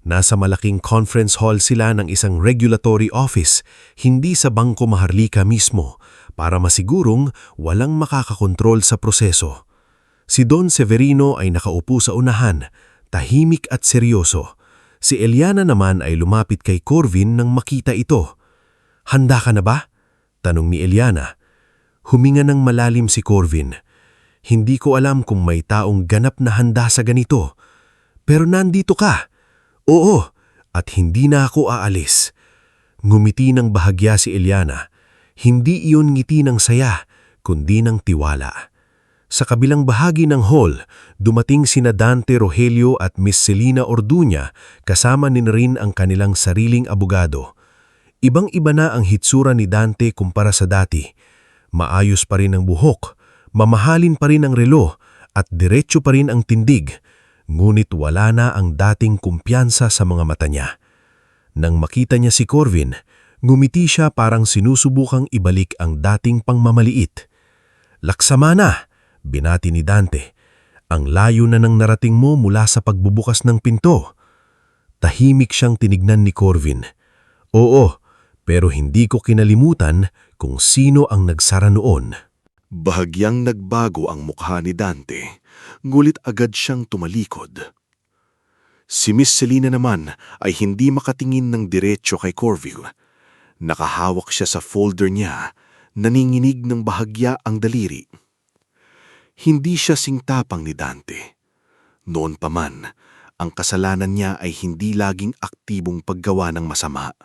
Nasa malaking conference hall sila ng isang regulatory office, hindi sa Bangko Maharlika mismo, para masigurong walang makakakontrol sa proseso. Si Don Severino ay nakaupo sa unahan, tahimik at seryoso. Si Eliana naman ay lumapit kay Corvin nang makita ito. "Handa ka na ba?" tanong ni Eliana. Huminga ng malalim si Corvin. "Hindi ko alam kung may taong ganap na handa sa ganito. Pero nandito ka." "Oo, at hindi na ako aalis." Ngumiti ng bahagya si Eliana. Hindi iyon ngiti ng saya, kundi ng tiwala. Sa kabilang bahagi ng hall, dumating sina Dante Rogelio at Miss Selina Orduña kasama ni rin ang kanilang sariling abogado. Ibang-iba na ang hitsura ni Dante kumpara sa dati. Maayos pa rin ang buhok, mamahalin pa rin ang relo, at diretso pa rin ang tindig, ngunit wala na ang dating kumpiyansa sa mga mata niya. Nang makita niya si Corvin, ngumiti siya parang sinusubukang ibalik ang dating pangmamaliit. "Laksama na," binati ni Dante. "Ang layo na ng narating mo mula sa pagbubukas ng pinto." Tahimik siyang tinignan ni Corvin. "Oo, pero hindi ko kinalimutan kung sino ang nagsara noon." Bahagyang nagbago ang mukha ni Dante, ngulit agad siyang tumalikod. Si Miss Selina naman ay hindi makatingin ng diretsyo kay Corvin. Nakahawak siya sa folder niya, naninginig ng bahagya ang daliri. Hindi siya singtapang ni Dante. Noon pa man, ang kasalanan niya ay hindi laging aktibong paggawa ng masama,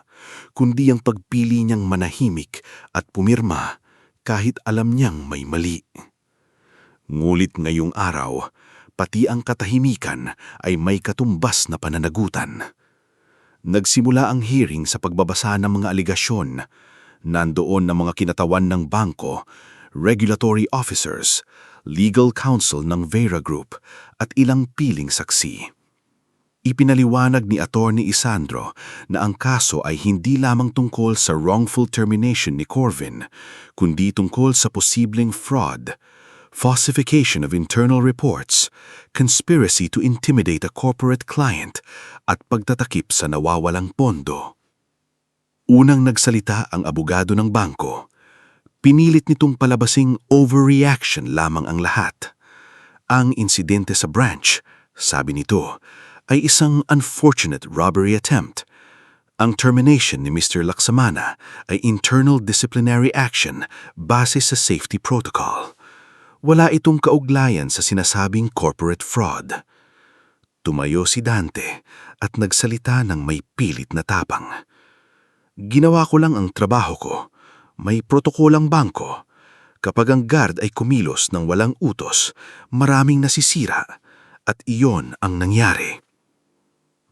kundi ang pagpili niyang manahimik at pumirma kahit alam niyang may mali. Ngulit ngayong araw, pati ang katahimikan ay may katumbas na pananagutan. Nagsimula ang hearing sa pagbabasa ng mga aligasyon. Nandoon ang mga kinatawan ng bangko, regulatory officers, legal counsel ng Vera Group at ilang piling saksi. Ipinaliwanag ni Attorney Isandro na ang kaso ay hindi lamang tungkol sa wrongful termination ni Corvin, kundi tungkol sa posibleng fraud, falsification of internal reports, conspiracy to intimidate a corporate client, at pagtatakip sa nawawalang pondo. Unang nagsalita ang abogado ng bangko. Pinilit nitong palabasing overreaction lamang ang lahat. Ang insidente sa branch, sabi nito, ay isang unfortunate robbery attempt. Ang termination ni Mr. Laksamana ay internal disciplinary action base sa safety protocol. Wala itong kauglayan sa sinasabing corporate fraud. Tumayo si Dante at nagsalita ng may pilit na tapang. Ginawa ko lang ang trabaho ko. May protokolang bangko. Kapag ang guard ay kumilos ng walang utos, maraming nasisira at iyon ang nangyari.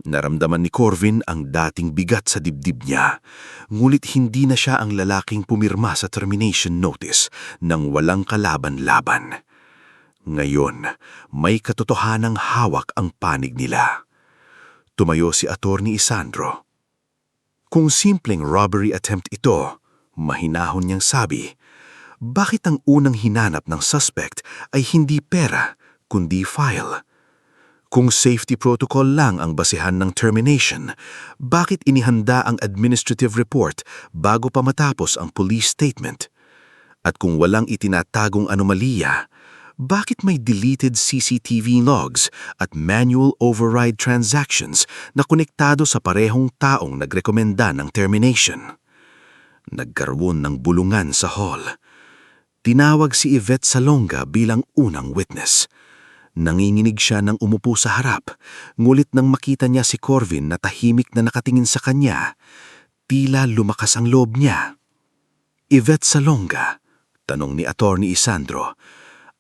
Naramdaman ni Corvin ang dating bigat sa dibdib niya, ngulit hindi na siya ang lalaking pumirma sa termination notice nang walang kalaban-laban. Ngayon, may katotohanang hawak ang panig nila. Tumayo si Attorney Isandro. Kung simpleng robbery attempt ito, mahinahon niyang sabi, bakit ang unang hinanap ng suspect ay hindi pera, kundi file? Kung safety protocol lang ang basihan ng termination, bakit inihanda ang administrative report bago pa matapos ang police statement? At kung walang itinatagong anomalya, bakit may deleted CCTV logs at manual override transactions na konektado sa parehong taong nagrekomenda ng termination? Nagkaroon ng bulungan sa hall. Tinawag si Yvette Salonga bilang unang witness. Nanginginig siya nang umupo sa harap, ngulit nang makita niya si Corvin na tahimik na nakatingin sa kanya, tila lumakas ang loob niya. Yvette Salonga, tanong ni Attorney Isandro,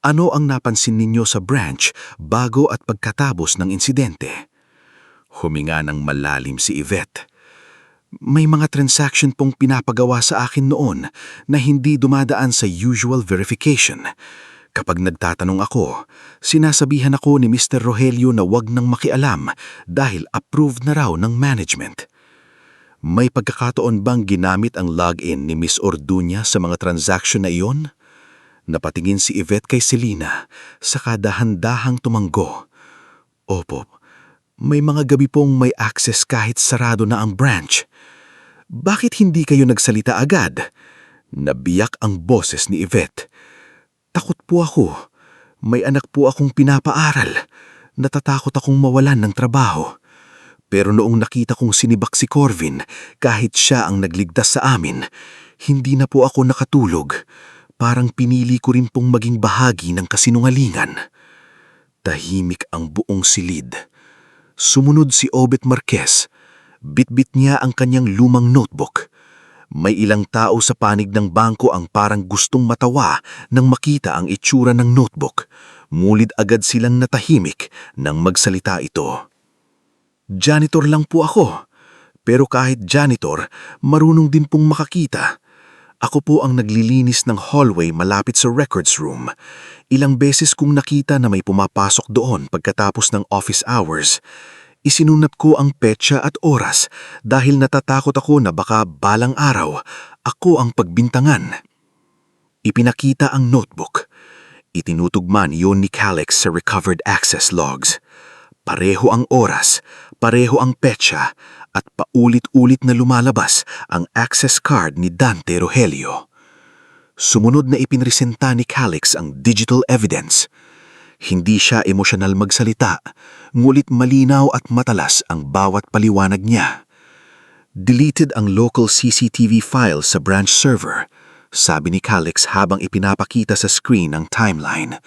ano ang napansin ninyo sa branch bago at pagkatapos ng insidente? Huminga ng malalim si Yvette. May mga transaction pong pinapagawa sa akin noon na hindi dumadaan sa usual verification. Kapag nagtatanong ako, sinasabihan ako ni Mr. Rogelio na wag nang makialam dahil approved na raw ng management. May pagkakataon bang ginamit ang login ni Miss Orduña sa mga transaction na iyon? Napatingin si Yvette kay Selina, saka dahan-dahang tumanggo. Opo, may mga gabi pong may access kahit sarado na ang branch. Bakit hindi kayo nagsalita agad? Nabiyak ang boses ni Yvette. Takot po ako. May anak po akong pinapaaral. Natatakot akong mawalan ng trabaho. Pero noong nakita kong sinibak si Corvin, kahit siya ang nagligtas sa amin, hindi na po ako nakatulog. Parang pinili ko rin pong maging bahagi ng kasinungalingan. Tahimik ang buong silid. Sumunod si Obet Marquez. Bitbit niya ang kanyang lumang notebook. May ilang tao sa panig ng bangko ang parang gustong matawa nang makita ang itsura ng notebook. Mulid agad silang natahimik nang magsalita ito. Janitor lang po ako. Pero kahit janitor, marunong din pong makakita. Ako po ang naglilinis ng hallway malapit sa records room. Ilang beses kong nakita na may pumapasok doon pagkatapos ng office hours. Isinunat ko ang petsa at oras dahil natatakot ako na baka balang araw ako ang pagbintangan. Ipinakita ang notebook. Itinutugma niyon ni Calix sa recovered access logs. Pareho ang oras, pareho ang petsa, at paulit-ulit na lumalabas ang access card ni Dante Rogelio. Sumunod na ipinresenta ni Calix ang digital evidence. Hindi siya emosyonal magsalita, ngulit malinaw at matalas ang bawat paliwanag niya. Deleted ang local CCTV file sa branch server, sabi ni Calix habang ipinapakita sa screen ang timeline.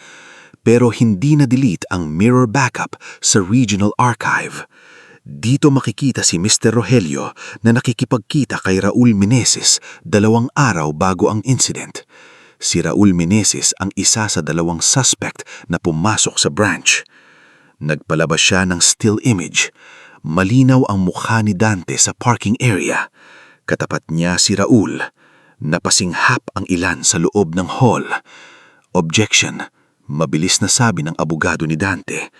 Pero hindi na-delete ang mirror backup sa regional archive. Dito makikita si Mr. Rogelio na nakikipagkita kay Raul Meneses 2 araw bago ang incident. Si Raul Meneses ang isa sa 2 suspect na pumasok sa branch. Nagpalabas siya ng still image. Malinaw ang mukha ni Dante sa parking area. Katapat niya si Raul. Napasinghap ang ilan sa loob ng hall. Objection. Mabilis na sabi ng abogado ni Dante.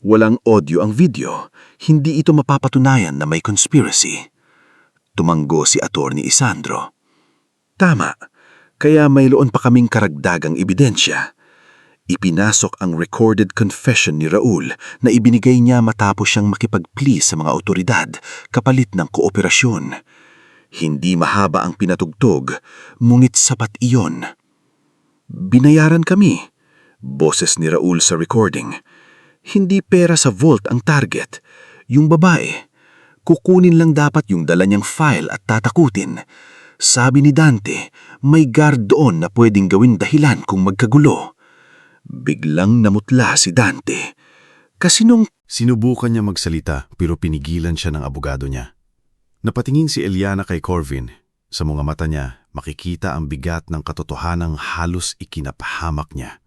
Walang audio ang video. Hindi ito mapapatunayan na may conspiracy. Tumanggo si Attorney Isandro. Tama. Kaya mayroon pa kaming karagdagang ebidensya. Ipinasok ang recorded confession ni Raul na ibinigay niya matapos siyang makipag-please sa mga otoridad kapalit ng kooperasyon. Hindi mahaba ang pinatugtog, ngunit sapat iyon. Binayaran kami. Boses ni Raul sa recording. Hindi pera sa vault ang target. Yung babae. Kukunin lang dapat yung dala niyang file at tatakutin. Sabi ni Dante, may guard doon na pwedeng gawin dahilan kung magkagulo. Biglang namutla si Dante. Kasi nung Sinubukan niya magsalita pero pinigilan siya ng abogado niya. Napatingin si Eliana kay Corvin. Sa mga mata niya, makikita ang bigat ng katotohanang halos ikinapahamak niya.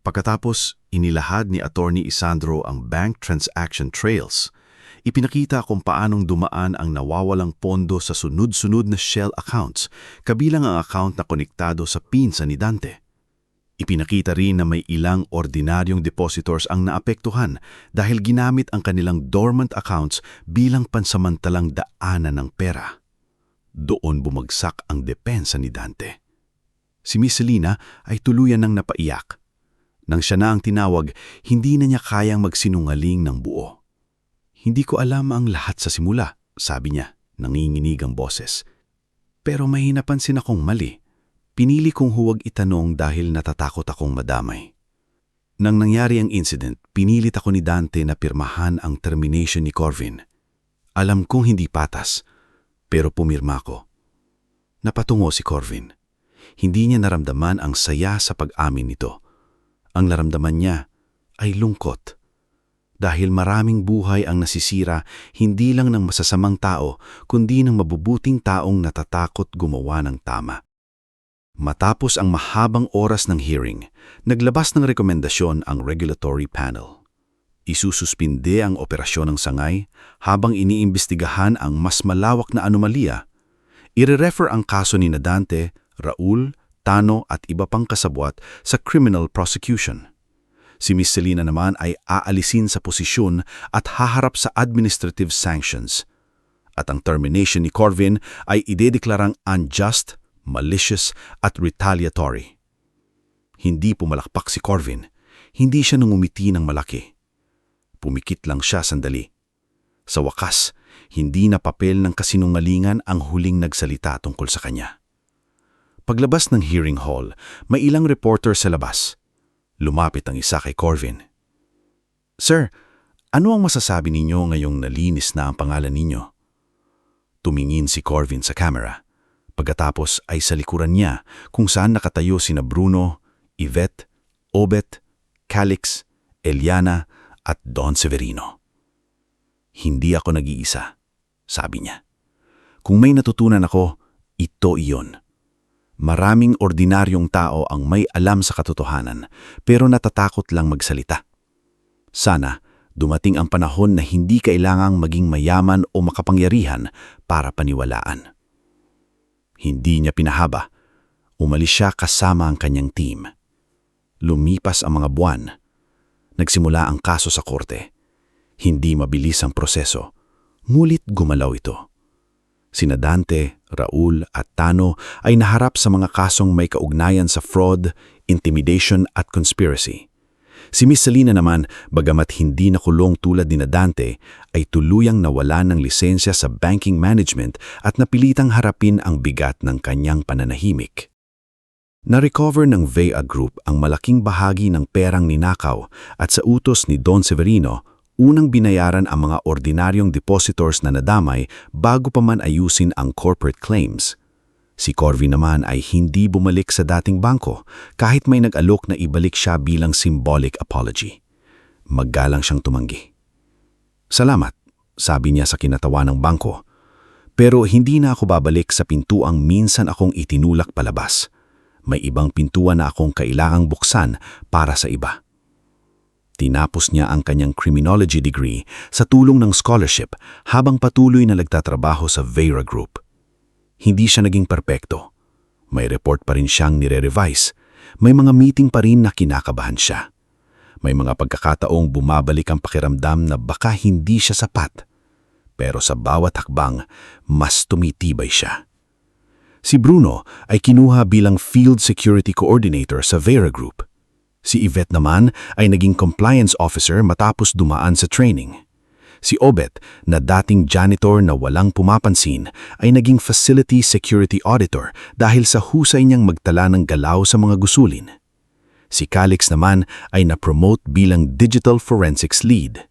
Pagkatapos, inilahad ni Attorney Isandro ang bank transaction trails. Ipinakita kung paanong dumaan ang nawawalang pondo sa sunod-sunod na shell accounts, kabilang ang account na konektado sa pinsa ni Dante. Ipinakita rin na may ilang ordinaryong depositors ang naapektuhan dahil ginamit ang kanilang dormant accounts bilang pansamantalang daanan ng pera. Doon bumagsak ang depensa ni Dante. Si Miss Selena ay tuluyan ng napaiyak. Nang siya na ang tinawag, hindi na niya kayang magsinungaling ng buo. Hindi ko alam ang lahat sa simula, sabi niya, nanginginig ang boses. Pero may napansin akong mali. Pinili kong huwag itanong dahil natatakot akong madamay. Nang nangyari ang incident, pinilit ako ni Dante na pirmahan ang termination ni Corvin. Alam kong hindi patas, pero pumirma ko. Napatungo si Corvin. Hindi niya naramdaman ang saya sa pag-amin nito. Ang naramdaman niya ay lungkot. Dahil maraming buhay ang nasisira hindi lang ng masasamang tao, kundi ng mabubuting taong natatakot gumawa ng tama. Matapos ang mahabang oras ng hearing, naglabas ng rekomendasyon ang regulatory panel. Isususpinde ang operasyon ng sangay habang iniimbestigahan ang mas malawak na anomalya. Ire-refer ang kaso ni Dante, Raul, Tano at iba pang kasabwat sa criminal prosecution. Si Miss Selena naman ay aalisin sa posisyon at haharap sa administrative sanctions. At ang termination ni Corvin ay idedeklarang unjust, malicious at retaliatory. Hindi pumalakpak si Corvin. Hindi siya nangumiti ng malaki. Pumikit lang siya sandali. Sa wakas, hindi na papel ng kasinungalingan ang huling nagsalita tungkol sa kanya. Paglabas ng hearing hall, may ilang reporter sa labas. Lumapit ang isa kay Corvin. Sir, ano ang masasabi ninyo ngayong nalinis na ang pangalan ninyo? Tumingin si Corvin sa camera. Pagkatapos ay sa likuran niya kung saan nakatayo sina Bruno, Yvette, Obet, Calix, Eliana at Don Severino. Hindi ako nag-iisa, sabi niya. Kung may natutunan ako, ito iyon. Maraming ordinaryong tao ang may alam sa katotohanan pero natatakot lang magsalita. Sana dumating ang panahon na hindi kailangang maging mayaman o makapangyarihan para paniwalaan. Hindi niya pinahaba. Umalis siya kasama ang kanyang team. Lumipas ang mga buwan. Nagsimula ang kaso sa korte. Hindi mabilis ang proseso, ngulit gumalaw ito. Sina Dante, Raul at Tano ay naharap sa mga kasong may kaugnayan sa fraud, intimidation at conspiracy. Si Miss Selena naman, bagamat hindi nakulong tulad ni Dante, ay tuluyang nawalan ng lisensya sa banking management at napilitang harapin ang bigat ng kanyang pananahimik. Na-recover ng Vea Group ang malaking bahagi ng perang ninakaw at sa utos ni Don Severino, unang binayaran ang mga ordinaryong depositors na nadamay bago pa man ayusin ang corporate claims. Si Corvin naman ay hindi bumalik sa dating bangko kahit may nag-alok na ibalik siya bilang symbolic apology. Maggalang siyang tumanggi. Salamat, sabi niya sa kinatawa ng bangko. Pero hindi na ako babalik sa pintuang minsan akong itinulak palabas. May ibang pintuan na akong kailangang buksan para sa iba. Tinapos niya ang kanyang criminology degree sa tulong ng scholarship habang patuloy na nagtatrabaho sa Vera Group. Hindi siya naging perpekto. May report pa rin siyang nire-revise. May mga meeting pa rin na kinakabahan siya. May mga pagkakataong bumabalik ang pakiramdam na baka hindi siya sapat. Pero sa bawat hakbang, mas tumitibay siya. Si Bruno ay kinuha bilang Field Security Coordinator sa Vera Group. Si Yvette naman ay naging compliance officer matapos dumaan sa training. Si Obet, na dating janitor na walang pumapansin, ay naging facility security auditor dahil sa husay niyang magtala ng galaw sa mga gusulin. Si Calix naman ay na-promote bilang digital forensics lead.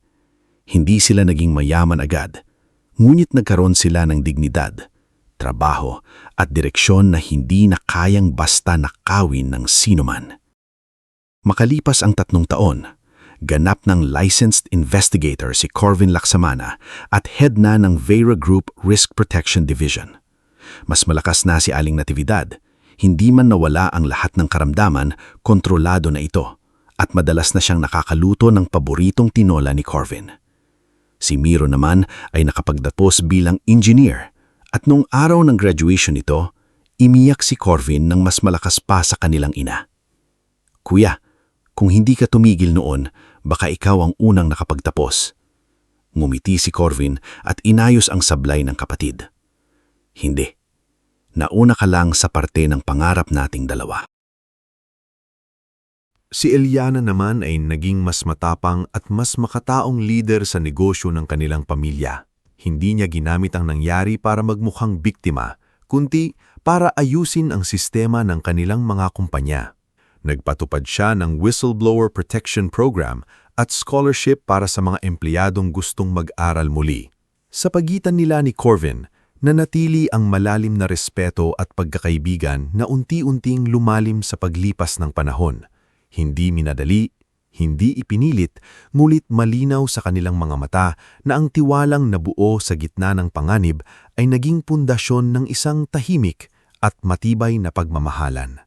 Hindi sila naging mayaman agad, ngunit nagkaroon sila ng dignidad, trabaho at direksyon na hindi na kayang basta nakawin ng sinuman. Makalipas ang 3 taon, ganap ng licensed investigator si Corvin Laksamana at head na ng Vera Group Risk Protection Division. Mas malakas na si Aling Natividad, hindi man nawala ang lahat ng karamdaman, kontrolado na ito, at madalas na siyang nakakaluto ng paboritong tinola ni Corvin. Si Miro naman ay nakapagtapos bilang engineer, at nung araw ng graduation nito, imiyak si Corvin ng mas malakas pa sa kanilang ina. "Kuya, kung hindi ka tumigil noon, baka ikaw ang unang nakapagtapos." Ngumiti si Corvin at inayos ang sablay ng kapatid. "Hindi. Nauna ka lang sa parte ng pangarap nating dalawa." Si Eliana naman ay naging mas matapang at mas makataong leader sa negosyo ng kanilang pamilya. Hindi niya ginamit ang nangyari para magmukhang biktima, kundi para ayusin ang sistema ng kanilang mga kumpanya. Nagpatupad siya ng Whistleblower Protection Program at scholarship para sa mga empleyadong gustong mag-aral muli. Sa pagitan nila ni Corvin, nanatili ang malalim na respeto at pagkakaibigan na unti-unting lumalim sa paglipas ng panahon. Hindi minadali, hindi ipinilit, ngulit malinaw sa kanilang mga mata na ang tiwalang nabuo sa gitna ng panganib ay naging pundasyon ng isang tahimik at matibay na pagmamahalan.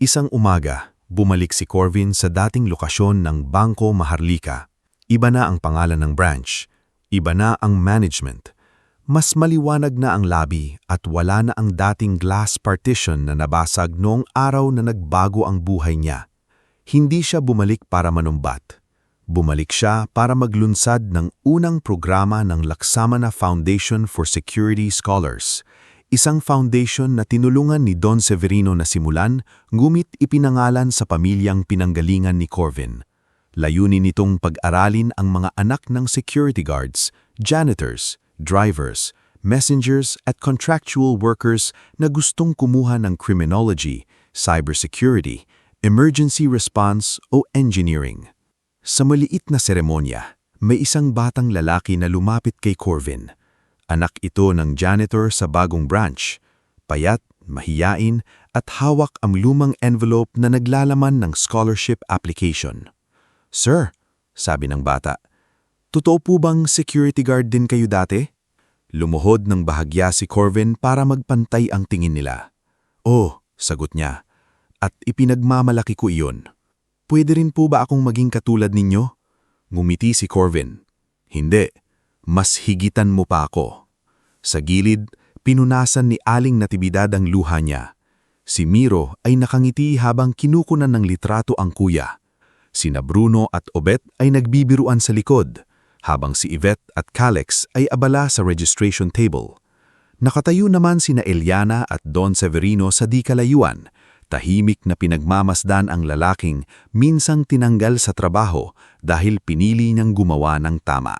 Isang umaga, bumalik si Corvin sa dating lokasyon ng Bangko Maharlika. Iba na ang pangalan ng branch, iba na ang management. Mas maliwanag na ang lobby at wala na ang dating glass partition na nabasag noong araw na nagbago ang buhay niya. Hindi siya bumalik para manumbat. Bumalik siya para maglunsad ng unang programa ng Laksamana Foundation for Security Scholars, isang foundation na tinulungan ni Don Severino na simulan, ngumit ipinangalan sa pamilyang pinanggalingan ni Corvin. Layunin nitong pag-aralin ang mga anak ng security guards, janitors, drivers, messengers at contractual workers na gustong kumuha ng criminology, cybersecurity, emergency response o engineering. Sa maliit na seremonya, may isang batang lalaki na lumapit kay Corvin. Anak ito ng janitor sa bagong branch, payat, mahiyain at hawak ang lumang envelope na naglalaman ng scholarship application. "Sir," sabi ng bata, "totoo po bang security guard din kayo dati?" Lumuhod ng bahagya si Corvin para magpantay ang tingin nila. "Oh," sagot niya, "at ipinagmamalaki ko iyon. Pwede rin po ba akong maging katulad ninyo?" Ngumiti si Corvin. "Hindi, mas higitan mo pa ako." Sa gilid, pinunasan ni Aling Natividad ang luha niya. Si Miro ay nakangiti habang kinukunan ng litrato ang kuya. Sina Bruno at Obet ay nagbibiruan sa likod, habang si Yvette at Calix ay abala sa registration table. Nakatayo naman sina Eliana at Don Severino sa di kalayuan, tahimik na pinagmamasdan ang lalaking minsang tinanggal sa trabaho dahil pinili niyang gumawa ng tama.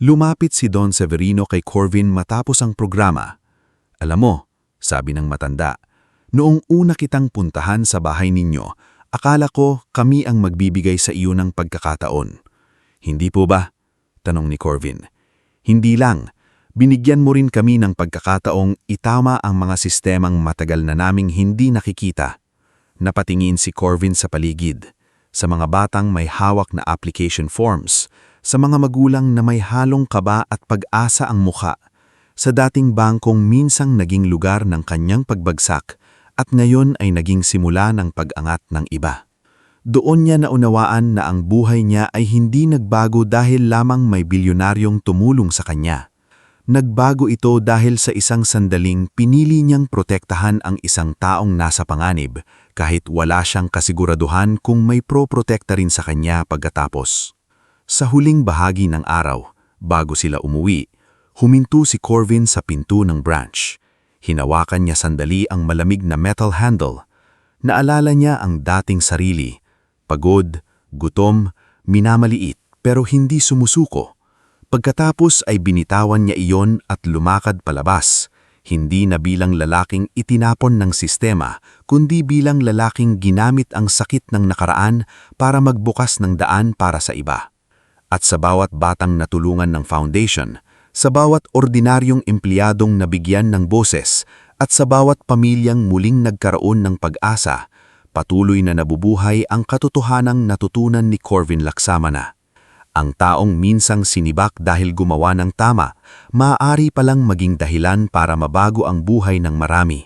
Lumapit si Don Severino kay Corvin matapos ang programa. "Alam mo," sabi ng matanda, "noong una kitang puntahan sa bahay ninyo, akala ko kami ang magbibigay sa iyo ng pagkakataon. Hindi po ba?" tanong ni Corvin. "Hindi lang, binigyan mo rin kami ng pagkakataong itama ang mga sistemang matagal na naming hindi nakikita." Napatingin si Corvin sa paligid, sa mga batang may hawak na application forms, sa mga magulang na may halong kaba at pag-asa ang mukha, sa dating bangkong minsang naging lugar ng kanyang pagbagsak at ngayon ay naging simula ng pag-angat ng iba. Doon niya naunawaan na ang buhay niya ay hindi nagbago dahil lamang may bilyonaryong tumulong sa kanya. Nagbago ito dahil sa isang sandaling pinili niyang protektahan ang isang taong nasa panganib kahit wala siyang kasiguraduhan kung may proprotekta rin sa kanya pagkatapos. Sa huling bahagi ng araw, bago sila umuwi, huminto si Corvin sa pinto ng branch. Hinawakan niya sandali ang malamig na metal handle. Naalala niya ang dating sarili. Pagod, gutom, minamaliit pero hindi sumusuko. Pagkatapos ay binitawan niya iyon at lumakad palabas, hindi na bilang lalaking itinapon ng sistema, kundi bilang lalaking ginamit ang sakit ng nakaraan para magbukas ng daan para sa iba. At sa bawat batang natulungan ng foundation, sa bawat ordinaryong empleyadong nabigyan ng boses, at sa bawat pamilyang muling nagkaroon ng pag-asa, patuloy na nabubuhay ang katotohanang natutunan ni Corvin Laksamana. Ang taong minsang sinibak dahil gumawa ng tama, maaari palang maging dahilan para mabago ang buhay ng marami.